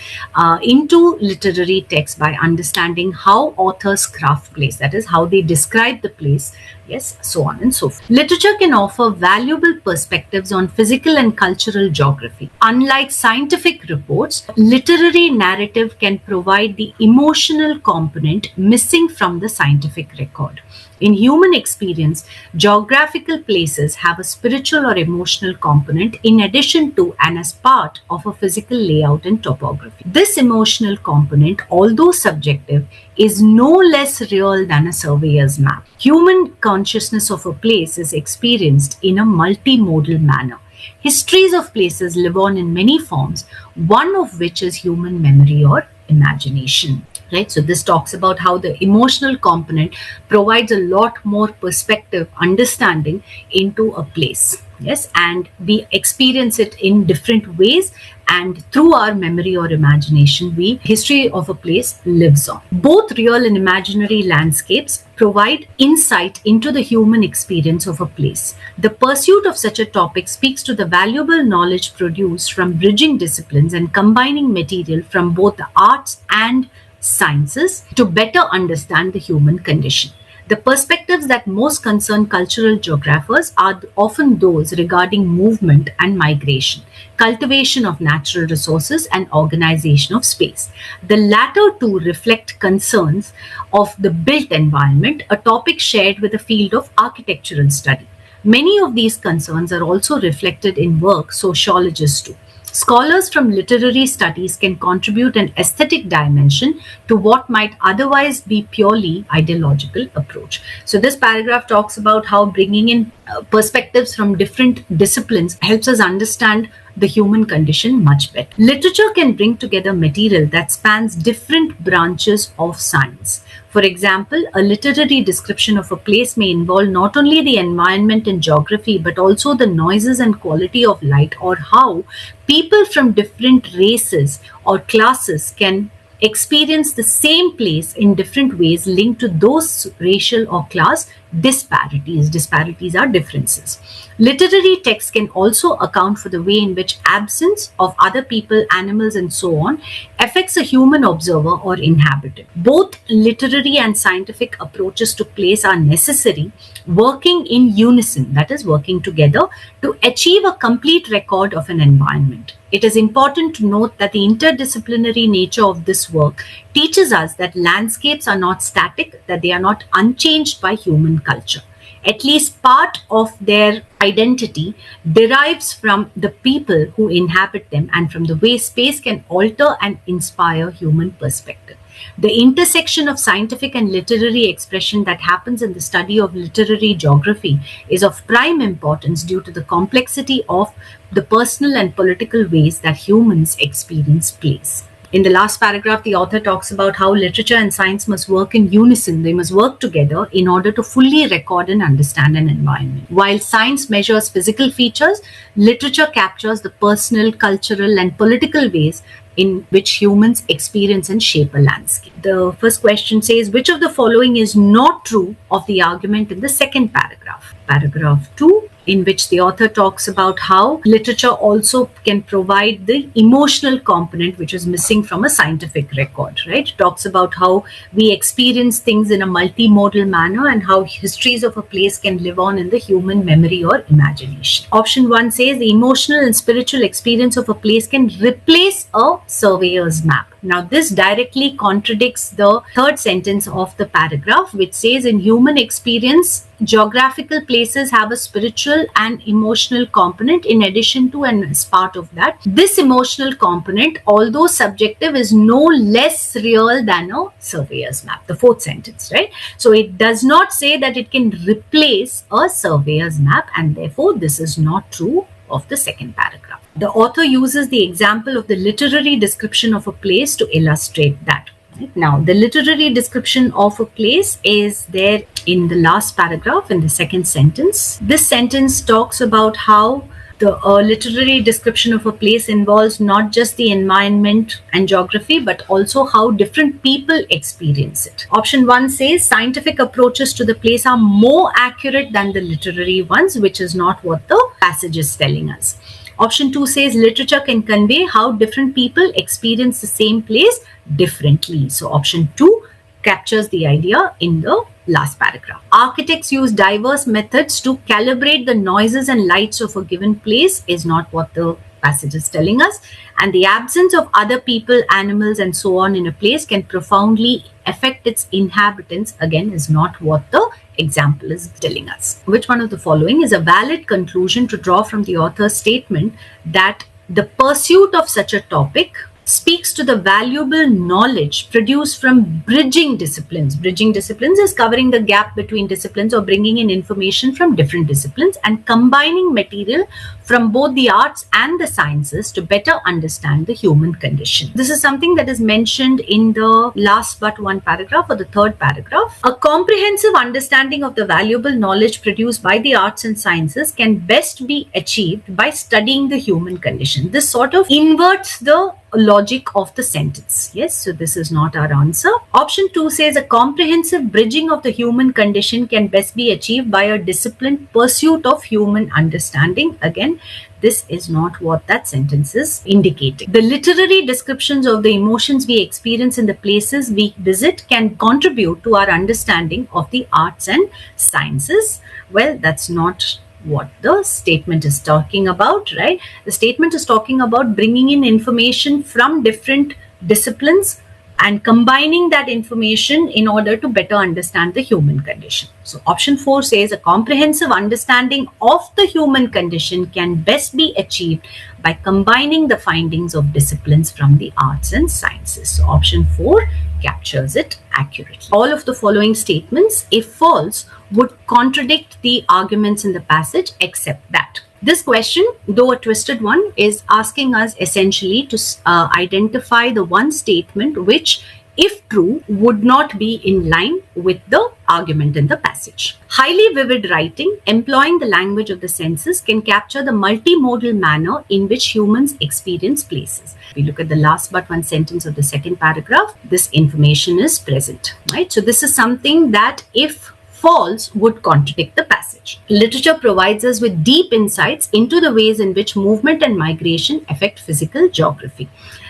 into literary text by understanding how authors craft place, that is how they describe the place, yes, so on and so forth. Literature can offer valuable perspectives on physical and cultural geography. Unlike scientific reports, literary narrative can provide the emotional component missing from the scientific record. In human experience, geographical places have a spiritual or emotional component in addition to and as part of a physical layout and topography. This emotional component, although subjective, is no less real than a surveyor's map. Human consciousness of a place is experienced in a multimodal manner. Histories of places live on in many forms, one of which is human memory or imagination. Right? So this talks about how the emotional component provides a lot more perspective, understanding into a place. Yes, and we experience it in different ways, and through our memory or imagination, the history of a place lives on. Both real and imaginary landscapes provide insight into the human experience of a place. The pursuit of such a topic speaks to the valuable knowledge produced from bridging disciplines and combining material from both the arts and sciences to better understand the human condition. The perspectives that most concern cultural geographers are often those regarding movement and migration, cultivation of natural resources, and organization of space. The latter two reflect concerns of the built environment, a topic shared with the field of architectural study. Many of these concerns are also reflected in work sociologists do. Scholars from literary studies can contribute an aesthetic dimension to what might otherwise be purely ideological approach. So this paragraph talks about how bringing in perspectives from different disciplines helps us understand the human condition much better. Literature can bring together material that spans different branches of science. For example, a literary description of a place may involve not only the environment and geography, but also the noises and quality of light, or how people from different races or classes can experience the same place in different ways linked to those racial or class disparities. Disparities are differences. Literary text can also account for the way in which absence of other people, animals, and so on affects a human observer or inhabitant. Both literary and scientific approaches to place are necessary, working in unison, that is, working together, to achieve a complete record of an environment. It is important to note that the interdisciplinary nature of this work teaches us that landscapes are not static, that they are not unchanged by human culture. At least part of their identity derives from the people who inhabit them and from the way space can alter and inspire human perspective. The intersection of scientific and literary expression that happens in the study of literary geography is of prime importance due to the complexity of the personal and political ways that humans experience place. In the last paragraph, the author talks about how literature and science must work in unison. They must work together in order to fully record and understand an environment. While science measures physical features, literature captures the personal, cultural, and political ways in which humans experience and shape a landscape. The first question says, which of the following is not true of the argument in the second paragraph? Paragraph 2, in which the author talks about how literature also can provide the emotional component which is missing from a scientific record, right? It talks about how we experience things in a multimodal manner and how histories of a place can live on in the human memory or imagination. Option 1 says the emotional and spiritual experience of a place can replace a surveyor's map. Now, this directly contradicts the third sentence of the paragraph, which says in human experience, geographical places have a spiritual and emotional component in addition to and as part of that. This emotional component, although subjective, is no less real than a surveyor's map. The fourth sentence, right? So it does not say that it can replace a surveyor's map, and therefore this is not true of the second paragraph. The author uses the example of the literary description of a place to illustrate that. Now, the literary description of a place is there in the last paragraph, in the second sentence. This sentence talks about how the literary description of a place involves not just the environment and geography, but also how different people experience it. Option 1 says scientific approaches to the place are more accurate than the literary ones, which is not what the passage is telling us. Option 2 says literature can convey how different people experience the same place differently. So option 2 captures the idea in the last paragraph. Architects use diverse methods to calibrate the noises and lights of a given place is not what the passage is telling us. And the absence of other people, animals, and so on in a place can profoundly affect its inhabitants, again, is not what the example is telling us. Which one of the following is a valid conclusion to draw from the author's statement that the pursuit of such a topic speaks to the valuable knowledge produced from bridging disciplines. Bridging disciplines is covering the gap between disciplines or bringing in information from different disciplines and combining material from both the arts and the sciences to better understand the human condition. This is something that is mentioned in the last but one paragraph or the third paragraph. A comprehensive understanding of the valuable knowledge produced by the arts and sciences can best be achieved by studying the human condition. This sort of inverts the logic of the sentence. Yes, so this is not our answer. Option 2 says a comprehensive bridging of the human condition can best be achieved by a disciplined pursuit of human understanding. Again, this is not what that sentence is indicating. The literary descriptions of the emotions we experience in the places we visit can contribute to our understanding of the arts and sciences. Well, that's not what the statement is talking about, right? The statement is talking about bringing in information from different disciplines and combining that information in order to better understand the human condition. So option 4 says a comprehensive understanding of the human condition can best be achieved by combining the findings of disciplines from the arts and sciences. So option 4 captures it accurately. All of the following statements, if false, would contradict the arguments in the passage except that. This question, though a twisted one, is asking us essentially to identify the one statement which, if true, would not be in line with the argument in the passage. Highly vivid writing, employing the language of the senses, can capture the multimodal manner in which humans experience places. We look at the last but one sentence of the second paragraph. This information is present, right? So this is something that, if false, would contradict the passage. Literature provides us with deep insights into the ways in which movement and migration affect physical geography.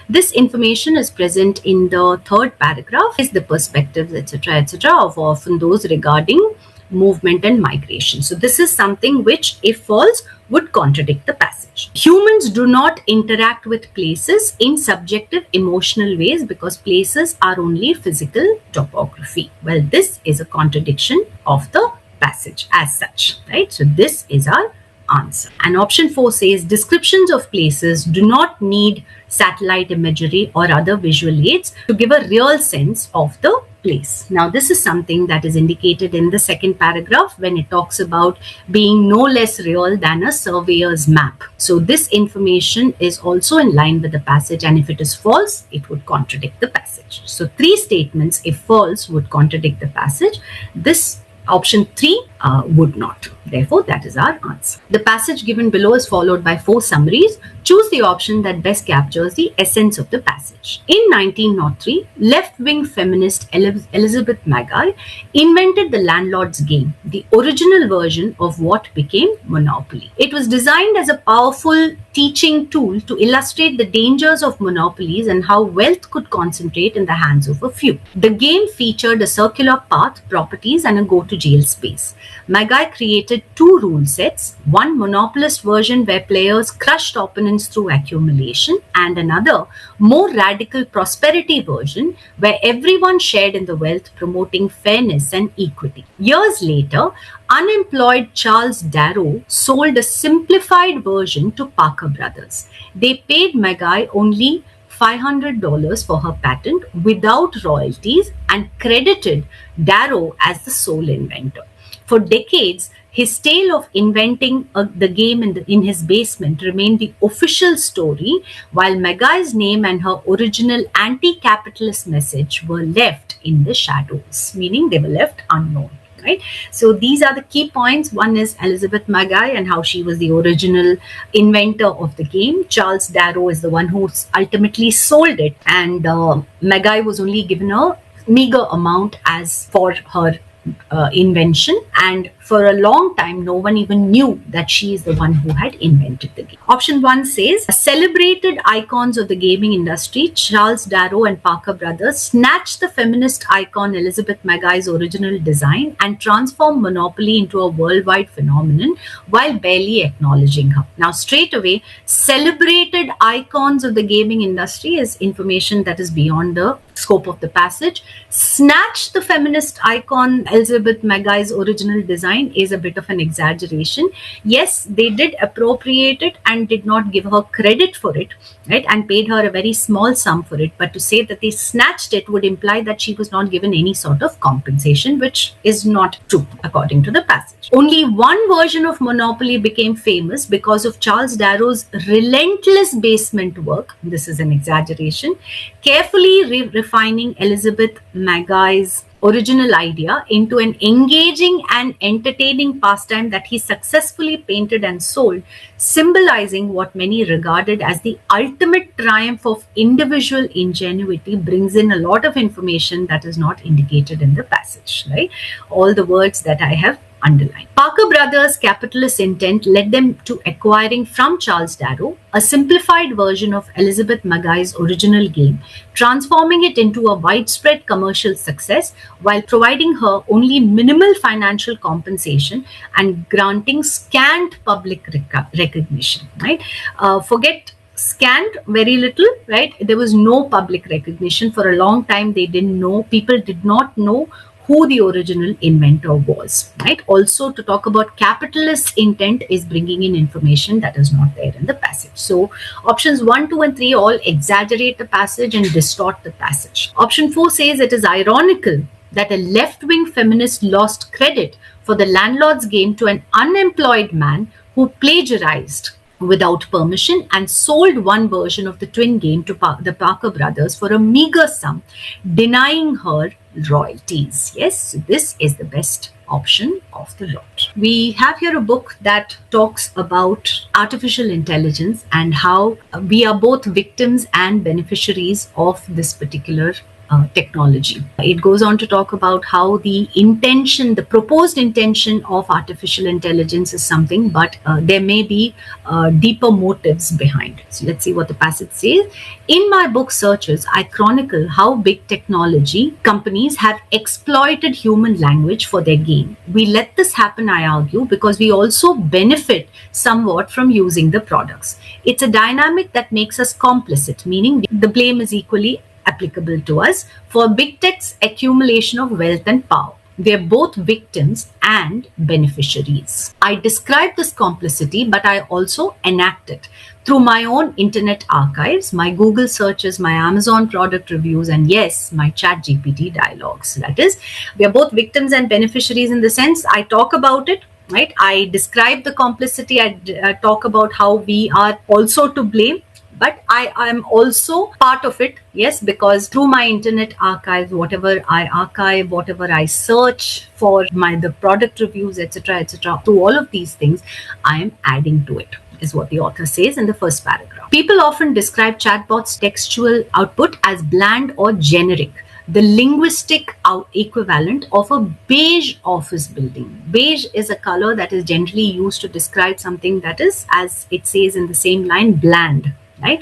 This information is present in the third paragraph, is the perspectives, etc., of often those regarding movement and migration. So this is something which, if false, would contradict the passage. Humans do not interact with places in subjective emotional ways because places are only physical topography. Well, this is a contradiction of the passage as such, right? So this is our answer. And option 4 says descriptions of places do not need satellite imagery or other visual aids to give a real sense of the place. Now, this is something that is indicated in the second paragraph when it talks about being no less real than a surveyor's map. So this information is also in line with the passage, and if it is false, it would contradict the passage. So 3 statements, if false, would contradict the passage. This option 3 would not. Therefore, that is our answer. The passage given below is followed by 4 summaries. Choose the option that best captures the essence of the passage. In 1903, left-wing feminist Elizabeth Mackay invented the landlord's game, the original version of what became Monopoly. It was designed as a powerful teaching tool to illustrate the dangers of monopolies and how wealth could concentrate in the hands of a few. The game featured a circular path, properties, and a go-to-jail space. Mackay created 2 rule sets, one monopolist version where players crushed opponents through accumulation, and another, more radical prosperity version where everyone shared in the wealth, promoting fairness and equity. Years later, unemployed Charles Darrow sold a simplified version to Parker Brothers. They paid Mackay only $500 for her patent without royalties and credited Darrow as the sole inventor. For decades, His tale of inventing the game in his basement remained the official story, while Megai's name and her original anti-capitalist message were left in the shadows, meaning they were left unknown. Right? So these are the key points. One is Elizabeth Magai and how she was the original inventor of the game. Charles Darrow is the one who ultimately sold it, and Magai was only given a meager amount as for her invention, and for a long time no one even knew that she is the one who had invented the game. Option 1 says, celebrated icons of the gaming industry Charles Darrow and Parker brothers snatched the feminist icon Elizabeth Magai's original design and transformed Monopoly into a worldwide phenomenon while barely acknowledging her. Now straight away, celebrated icons of the gaming industry is information that is beyond the scope of the passage. Snatch the feminist icon Elizabeth Magai's original design is a bit of an exaggeration. Yes, they did appropriate it and did not give her credit for it, right, and paid her a very small sum for it. But to say that they snatched it would imply that she was not given any sort of compensation, which is not true according to the passage. Only one version of Monopoly became famous because of Charles Darrow's relentless basement work. This is an exaggeration. Carefully refining Elizabeth Magai's original idea into an engaging and entertaining pastime that he successfully painted and sold, symbolizing what many regarded as the ultimate triumph of individual ingenuity, brings in a lot of information that is not indicated in the passage, right? All the words that I have underlined. Parker Brothers' capitalist intent led them to acquiring from Charles Darrow a simplified version of Elizabeth Magai's original game, transforming it into a widespread commercial success while providing her only minimal financial compensation and granting scant public recognition. Right? Forget scant, very little, right? There was no public recognition for a long time. They didn't know. People did not know who the original inventor was, right? Also, to talk about capitalist intent is bringing in information that is not there in the passage. So options 1, 2 and 3 all exaggerate the passage and distort the passage. Option 4 says it is ironical that a left-wing feminist lost credit for the landlord's game to an unemployed man who plagiarized without permission and sold one version of the twin game to the Parker brothers for a meager sum, denying her royalties. Yes, so this is the best option of the lot. We have here a book that talks about artificial intelligence and how we are both victims and beneficiaries of this particular technology. It goes on to talk about how the proposed intention of artificial intelligence is something, but there may be deeper motives behind. So let's see what the passage says. In my book Searches, I chronicle how big technology companies have exploited human language for their gain. We let this happen, I argue, because we also benefit somewhat from using the products. It's a dynamic that makes us complicit, meaning the blame is equally applicable to us for big tech's accumulation of wealth and power. We are both victims and beneficiaries. I describe this complicity, but I also enact it through my own internet archives, my Google searches, my Amazon product reviews, and yes, my ChatGPT dialogues. That is, we are both victims and beneficiaries in the sense I talk about it, right? I describe the complicity, I talk about how we are also to blame. But I am also part of it, yes, because through my internet archive, whatever I archive, whatever I search for the product reviews, etc., through all of these things, I am adding to it, is what the author says in the first paragraph. People often describe chatbots' textual output as bland or generic, the linguistic equivalent of a beige office building. Beige is a color that is generally used to describe something that is, as it says in the same line, bland. Right?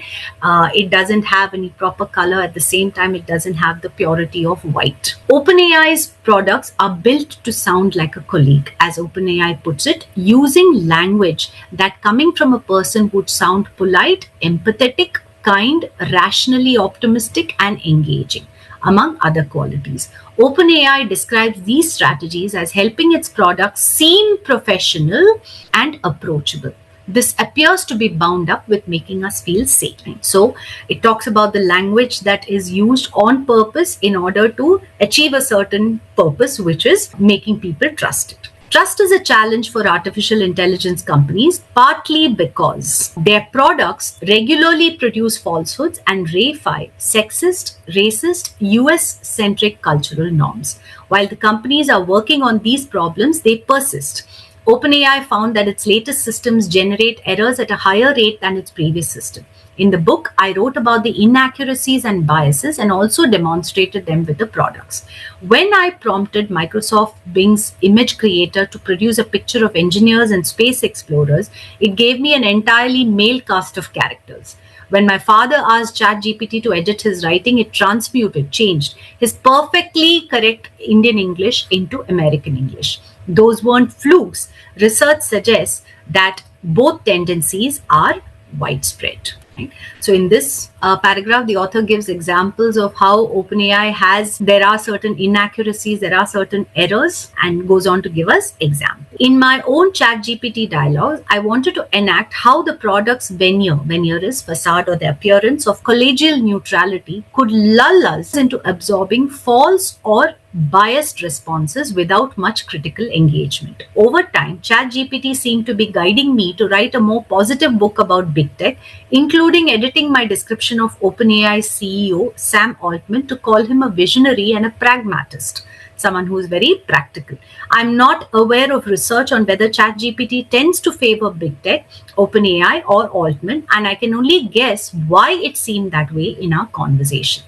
It doesn't have any proper color. At the same time, it doesn't have the purity of white. OpenAI's products are built to sound like a colleague, as OpenAI puts it, using language that coming from a person would sound polite, empathetic, kind, rationally optimistic, and engaging, among other qualities. OpenAI describes these strategies as helping its products seem professional and approachable. This appears to be bound up with making us feel safe. So it talks about the language that is used on purpose in order to achieve a certain purpose, which is making people trust it. Trust is a challenge for artificial intelligence companies, partly because their products regularly produce falsehoods and reify sexist, racist, US-centric cultural norms. While the companies are working on these problems, they persist. OpenAI found that its latest systems generate errors at a higher rate than its previous system. In the book, I wrote about the inaccuracies and biases and also demonstrated them with the products. When I prompted Microsoft Bing's image creator to produce a picture of engineers and space explorers, it gave me an entirely male cast of characters. When my father asked ChatGPT to edit his writing, it changed his perfectly correct Indian English into American English. Those weren't flukes. Research suggests that both tendencies are widespread. Right? So in this paragraph, the author gives examples of how OpenAI there are certain inaccuracies, there are certain errors, and goes on to give us examples. In my own ChatGPT dialogues, I wanted to enact how the product's veneer is facade or the appearance of collegial neutrality, could lull us into absorbing false or biased responses without much critical engagement. Over time, ChatGPT seemed to be guiding me to write a more positive book about big tech, including editing my description of OpenAI CEO Sam Altman to call him a visionary and a pragmatist, someone who is very practical. I'm not aware of research on whether ChatGPT tends to favor big tech, OpenAI, or Altman, and I can only guess why it seemed that way in our conversation.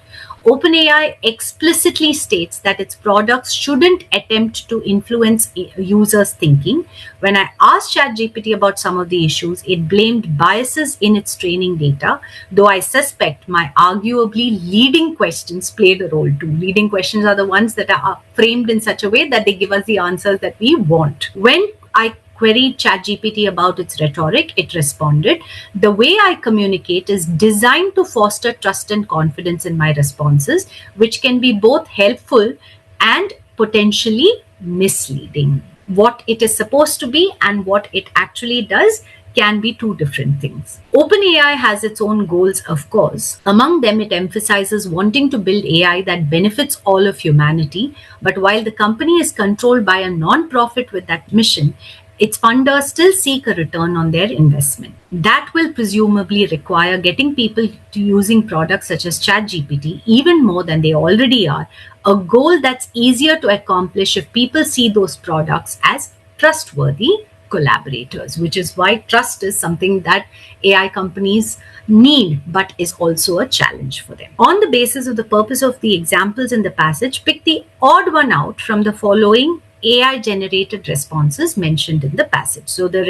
OpenAI explicitly states that its products shouldn't attempt to influence users' thinking. When I asked ChatGPT about some of the issues, it blamed biases in its training data, though I suspect my arguably leading questions played a role too. Leading questions are the ones that are framed in such a way that they give us the answers that we want. When I queried ChatGPT about its rhetoric, it responded, "The way I communicate is designed to foster trust and confidence in my responses, which can be both helpful and potentially misleading." What it is supposed to be and what it actually does can be two different things. OpenAI has its own goals, of course. Among them, it emphasizes wanting to build AI that benefits all of humanity. But while the company is controlled by a non-profit with that mission, its funders still seek a return on their investment. That will presumably require getting people to using products such as ChatGPT even more than they already are, a goal that's easier to accomplish if people see those products as trustworthy collaborators, which is why trust is something that AI companies need, but is also a challenge for them. On the basis of the purpose of the examples in the passage, pick the odd one out from the following AI generated responses mentioned in the passage. So the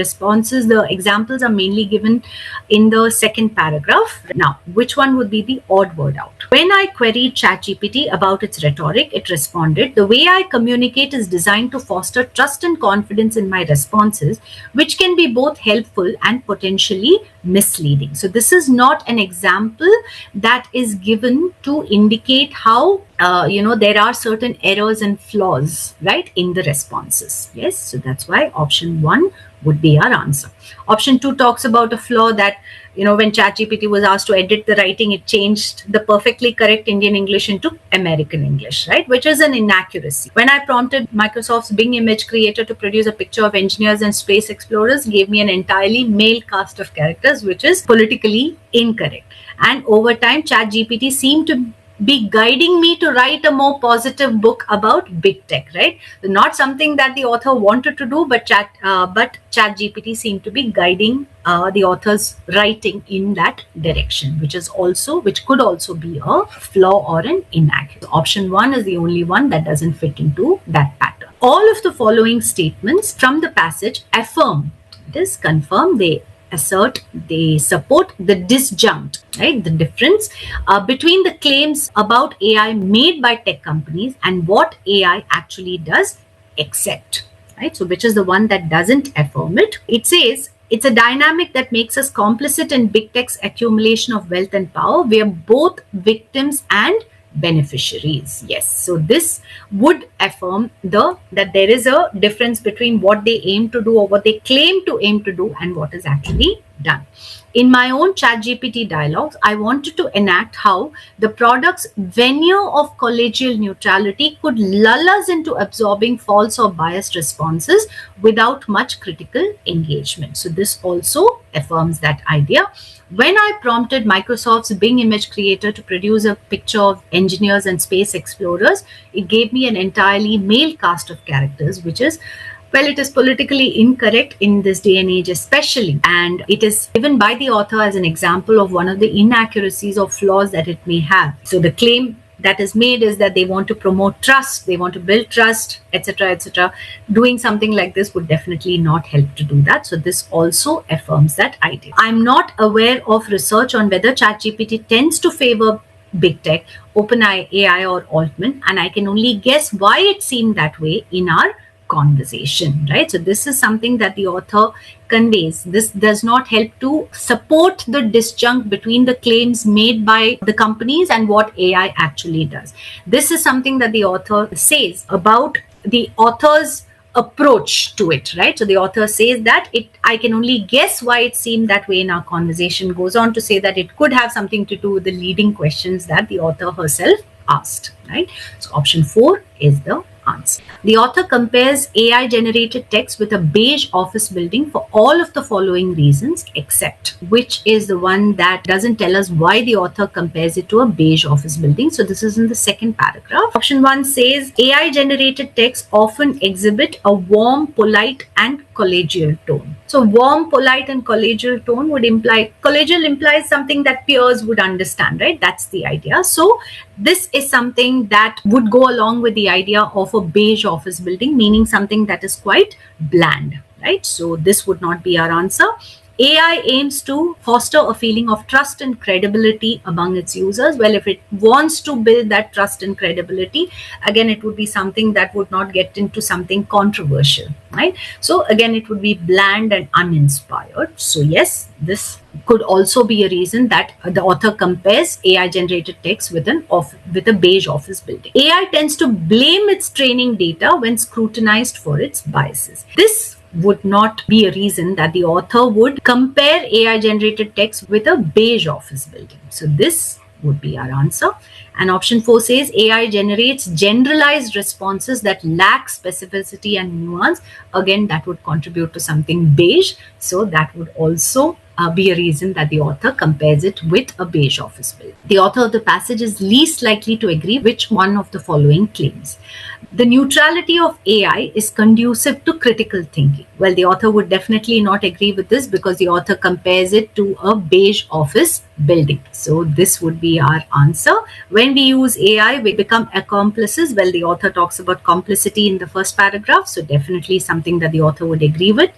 examples are mainly given in the second paragraph. Now, which one would be the odd word out? When I queried ChatGPT about its rhetoric, it responded, "The way I communicate is designed to foster trust and confidence in my responses, which can be both helpful and potentially misleading." So this is not an example that is given to indicate how there are certain errors and flaws, right, in the responses. Yes, so that's why option 1 would be our answer. Option 2 talks about a flaw that, when ChatGPT was asked to edit the writing, it changed the perfectly correct Indian English into American English, right, which is an inaccuracy. When I prompted Microsoft's Bing image creator to produce a picture of engineers and space explorers, gave me an entirely male cast of characters, which is politically incorrect. And over time, ChatGPT seemed to be guiding me to write a more positive book about big tech, right? Not something that the author wanted to do, but ChatGPT seemed to be guiding the author's writing in that direction, which could also be a flaw or an inaccuracy. Option 1 is the only one that doesn't fit into that pattern. All of the following statements from the passage affirm, confirm, they assert, they support the disjunct, right? The difference between the claims about AI made by tech companies and what AI actually does accept, right? So which is the one that doesn't affirm it? It says, "It's a dynamic that makes us complicit in big tech's accumulation of wealth and power. We are both victims and beneficiaries." Yes, so this would affirm that there is a difference between what they aim to do or what they claim to aim to do and what is actually done. In my own ChatGPT dialogues, I wanted to enact how the product's veneer of collegial neutrality could lull us into absorbing false or biased responses without much critical engagement. So this also affirms that idea. When I prompted Microsoft's Bing Image Creator to produce a picture of engineers and space explorers, it gave me an entirely male cast of characters, which is, well, it is politically incorrect in this day and age, especially, and it is given by the author as an example of one of the inaccuracies or flaws that it may have. So the claim that is made is that they want to promote trust, they want to build trust, etc., etc. Doing something like this would definitely not help to do that. So this also affirms that idea. I'm not aware of research on whether ChatGPT tends to favor big tech, OpenAI, AI, or Altman, and I can only guess why it seemed that way in our conversation, right? So this is something that the author conveys. This does not help to support the disjunct between the claims made by the companies and what AI actually does. This is something that the author says about the author's approach to it, right? So the author says that I can only guess why it seemed that way in our conversation, goes on to say that it could have something to do with the leading questions that the author herself asked, right? So option 4 is the answer. The author compares AI generated text with a beige office building for all of the following reasons, except which is the one that doesn't tell us why the author compares it to a beige office building. So this is in the second paragraph. Option 1 says AI generated text often exhibit a warm, polite and collegial tone. So warm, polite and collegial tone would imply, collegial implies something that peers would understand, right? That's the idea. So this is something that would go along with the idea of a beige office building, meaning something that is quite bland, right? So this would not be our answer. AI aims to foster a feeling of trust and credibility among its users. Well, if it wants to build that trust and credibility, again, it would be something that would not get into something controversial, right? So again, it would be bland and uninspired. So yes, this could also be a reason that the author compares AI generated text with a beige office building. AI tends to blame its training data when scrutinized for its biases. This would not be a reason that the author would compare AI generated text with a beige office building. So this would be our answer. And option 4 says AI generates generalized responses that lack specificity and nuance. Again, that would contribute to something beige. So that would also be a reason that the author compares it with a beige office building. The author of the passage is least likely to agree which one of the following claims. The neutrality of AI is conducive to critical thinking. Well, the author would definitely not agree with this because the author compares it to a beige office building. So this would be our answer. When we use AI, we become accomplices. Well, the author talks about complicity in the first paragraph. So definitely something that the author would agree with.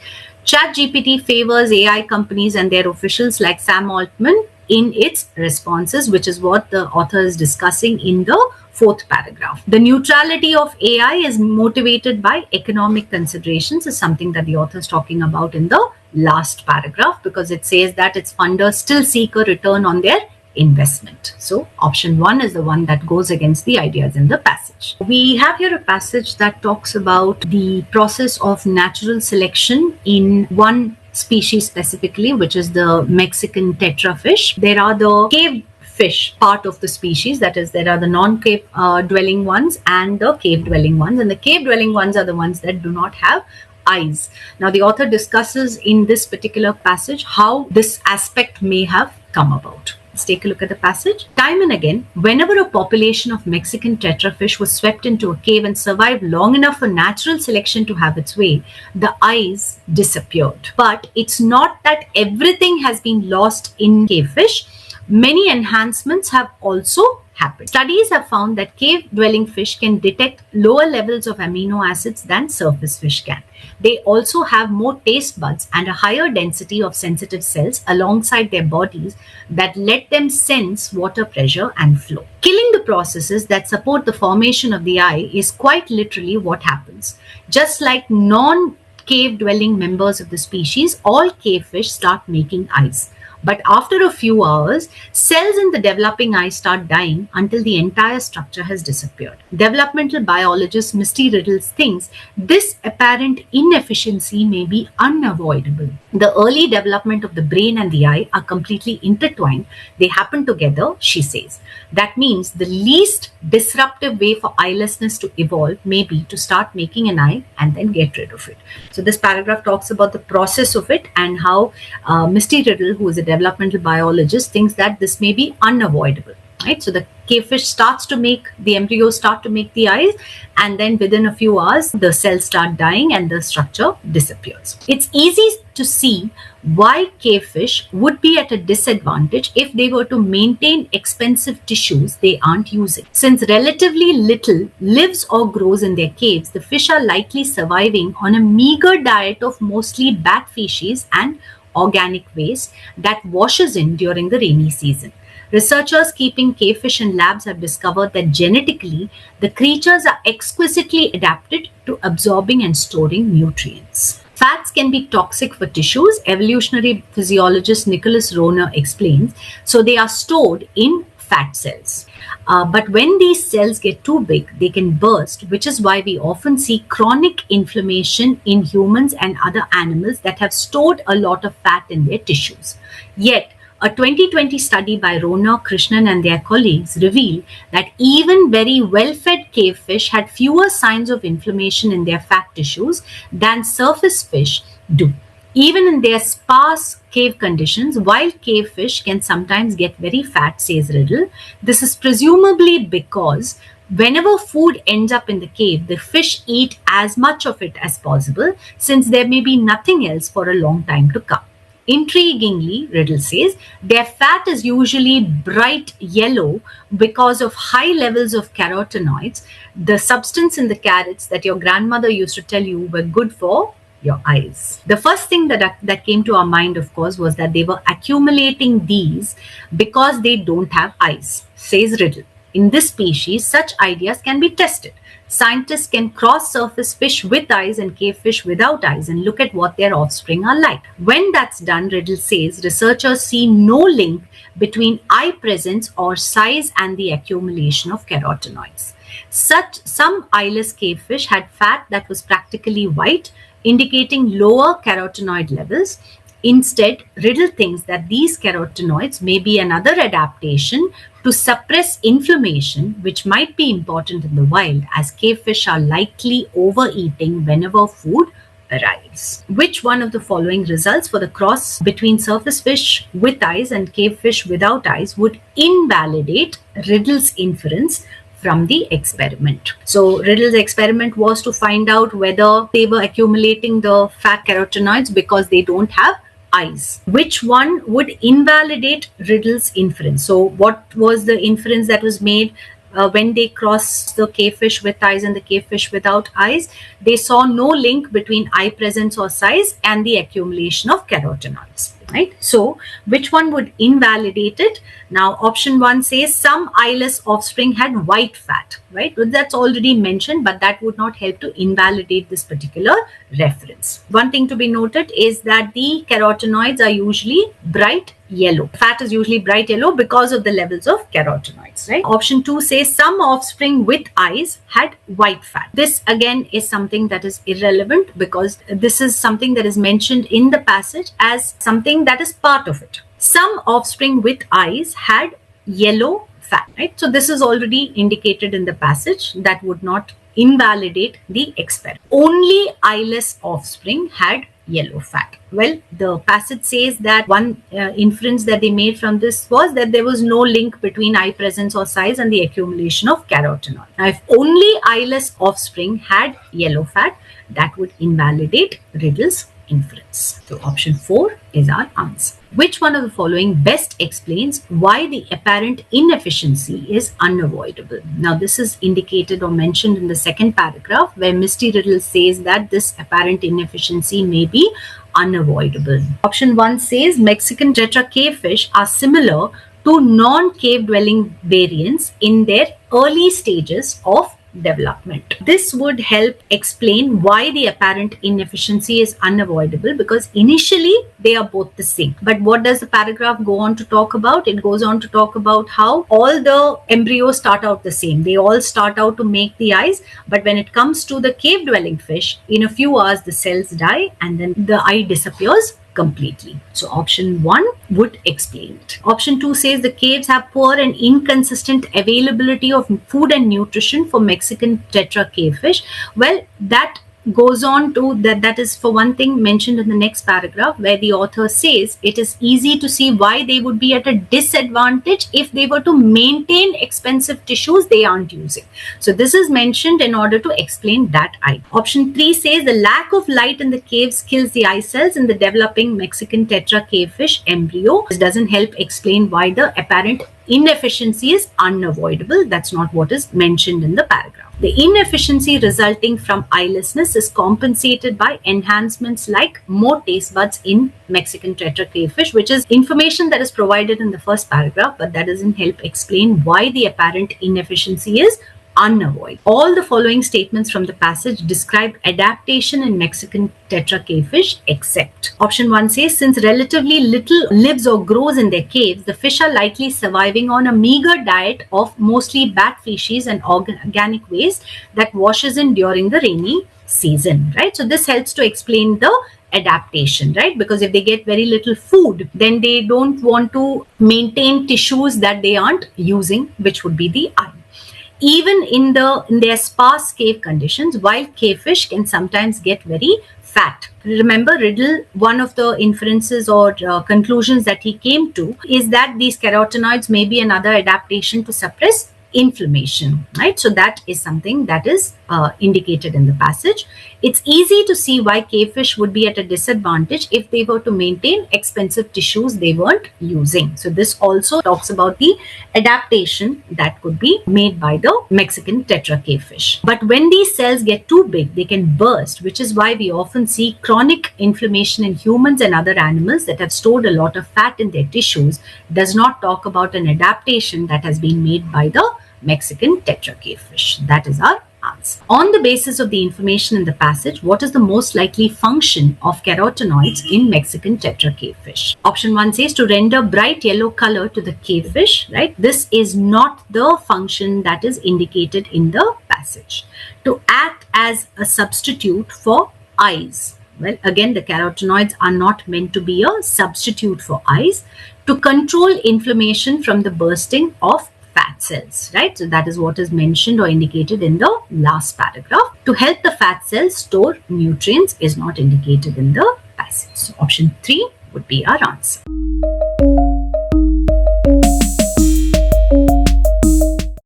ChatGPT favors AI companies and their officials like Sam Altman in its responses, which is what the author is discussing in the fourth paragraph. The neutrality of AI is motivated by economic considerations, is something that the author is talking about in the last paragraph, because it says that its funders still seek a return on their investment. So option 1 is the one that goes against the ideas in the passage. We have here a passage that talks about the process of natural selection in one species specifically, which is the Mexican tetrafish. There are the cave fish part of the species, that is, there are the non-cave dwelling ones and the cave dwelling ones, and the cave dwelling ones are the ones that do not have eyes. Now the author discusses in this particular passage how this aspect may have come about. Let's take a look at the passage. Time and again, whenever a population of Mexican tetrafish was swept into a cave and survived long enough for natural selection to have its way, the eyes disappeared. But it's not that everything has been lost in cavefish. Many enhancements have also happened. Studies have found that cave-dwelling fish can detect lower levels of amino acids than surface fish can. They also have more taste buds and a higher density of sensitive cells alongside their bodies that let them sense water pressure and flow. Killing the processes that support the formation of the eye is quite literally what happens. Just like non-cave-dwelling members of the species, all cavefish start making eyes. But after a few hours, cells in the developing eye start dying until the entire structure has disappeared. Developmental biologist Misty Riddle thinks this apparent inefficiency may be unavoidable. The early development of the brain and the eye are completely intertwined. They happen together, she says. That means the least disruptive way for eyelessness to evolve may be to start making an eye and then get rid of it. So this paragraph talks about the process of it and how Misty Riddle, who is a developmental biologist, thinks that this may be unavoidable. Right? So the cavefish the embryos start to make the eyes, and then within a few hours, the cells start dying and the structure disappears. It's easy to see why cavefish would be at a disadvantage if they were to maintain expensive tissues they aren't using. Since relatively little lives or grows in their caves, the fish are likely surviving on a meager diet of mostly bat species and organic waste that washes in during the rainy season. Researchers keeping cavefish in labs have discovered that genetically, the creatures are exquisitely adapted to absorbing and storing nutrients. Fats can be toxic for tissues, evolutionary physiologist Nicholas Rohner explains, so they are stored in fat cells. But when these cells get too big, they can burst, which is why we often see chronic inflammation in humans and other animals that have stored a lot of fat in their tissues. Yet, a 2020 study by Rona Krishnan and their colleagues revealed that even very well-fed cavefish had fewer signs of inflammation in their fat tissues than surface fish do. Even in their sparse cave conditions, wild cavefish can sometimes get very fat, says Riddle. This is presumably because whenever food ends up in the cave, the fish eat as much of it as possible, since there may be nothing else for a long time to come. Intriguingly, Riddle says, their fat is usually bright yellow because of high levels of carotenoids, the substance in the carrots that your grandmother used to tell you were good for your eyes. The first thing that came to our mind, of course, was that they were accumulating these because they don't have eyes, says Riddle. In this species, such ideas can be tested. Scientists can cross surface fish with eyes and cavefish without eyes and look at what their offspring are like. When that's done, Riddle says, researchers see no link between eye presence or size and the accumulation of carotenoids. Some eyeless cavefish had fat that was practically white, indicating lower carotenoid levels. Instead, Riddle thinks that these carotenoids may be another adaptation to suppress inflammation, which might be important in the wild, as cavefish are likely overeating whenever food arrives. Which one of the following results for the cross between surface fish with eyes and cavefish without eyes would invalidate Riddle's inference from the experiment? So Riddle's experiment was to find out whether they were accumulating the fat carotenoids because they don't have eyes. Which one would invalidate Riddle's inference? So what was the inference that was made when they crossed the cavefish with eyes and the cavefish without eyes? They saw no link between eye presence or size and the accumulation of carotenoids. Right? So which one would invalidate it? Now option 1 says some eyeless offspring had white fat, right? Well, that's already mentioned, but that would not help to invalidate this particular reference. One thing to be noted is that the carotenoids are usually bright yellow. Fat is usually bright yellow because of the levels of carotenoids, right? Option 2 says some offspring with eyes had white fat. This again is something that is irrelevant because this is something that is mentioned in the passage as something that is part of it. Some offspring with eyes had yellow fat, right? So this is already indicated in the passage. That would not invalidate the experiment. Only eyeless offspring had yellow fat. Well, the passage says that one inference that they made from this was that there was no link between eye presence or size and the accumulation of carotenoid. Now, if only eyeless offspring had yellow fat, that would invalidate Riddle's inference. So option 4 is our answer. Which one of the following best explains why the apparent inefficiency is unavoidable? Now this is indicated or mentioned in the second paragraph where Misty Riddle says that this apparent inefficiency may be unavoidable. Option 1 says Mexican tetra cavefish are similar to non-cave dwelling variants in their early stages of development. This would help explain why the apparent inefficiency is unavoidable, because initially they are both the same. But what does the paragraph go on to talk about? It goes on to talk about how all the embryos start out the same. They all start out to make the eyes, but when it comes to the cave dwelling fish, in a few hours the cells die and then the eye disappears completely. So option 1 would explain it. Option 2 says the caves have poor and inconsistent availability of food and nutrition for Mexican tetra cavefish. Well, that goes on to that is for one thing mentioned in the next paragraph, where the author says it is easy to see why they would be at a disadvantage if they were to maintain expensive tissues they aren't using. So this is mentioned in order to explain that idea. Option 3 says the lack of light in the caves kills the eye cells in the developing Mexican tetra cavefish embryo. This doesn't help explain why the apparent inefficiency is unavoidable. That's not what is mentioned in the paragraph. The inefficiency resulting from eyelessness is compensated by enhancements like more taste buds in Mexican tetra cavefish, which is information that is provided in the first paragraph, but that doesn't help explain why the apparent inefficiency is unavoidable. All the following statements from the passage describe adaptation in Mexican tetra cavefish except. Option 1 says, since relatively little lives or grows in their caves, the fish are likely surviving on a meager diet of mostly bat species and organic waste that washes in during the rainy season, right? So this helps to explain the adaptation, right? Because if they get very little food, then they don't want to maintain tissues that they aren't using, which would be the eye. Even in their sparse cave conditions, wild cavefish can sometimes get very fat. Remember, Riddle, one of the inferences or conclusions that he came to is that these carotenoids may be another adaptation to suppress inflammation, right? So that is something that is indicated in the passage. It's easy to see why cavefish would be at a disadvantage if they were to maintain expensive tissues they weren't using. So this also talks about the adaptation that could be made by the Mexican tetra cavefish. But when these cells get too big, they can burst, which is why we often see chronic inflammation in humans and other animals that have stored a lot of fat in their tissues. Does not talk about an adaptation that has been made by the Mexican tetra cavefish. That is our answer. On the basis of the information in the passage, what is the most likely function of carotenoids in Mexican tetra cavefish? Option 1 says to render bright yellow color to the cavefish, right? This is not the function that is indicated in the passage. To act as a substitute for eyes. Well, again, the carotenoids are not meant to be a substitute for eyes. To control inflammation from the bursting of fat cells, right? So that is what is mentioned or indicated in the last paragraph. To help the fat cells store nutrients is not indicated in the passage. So option 3 would be our answer.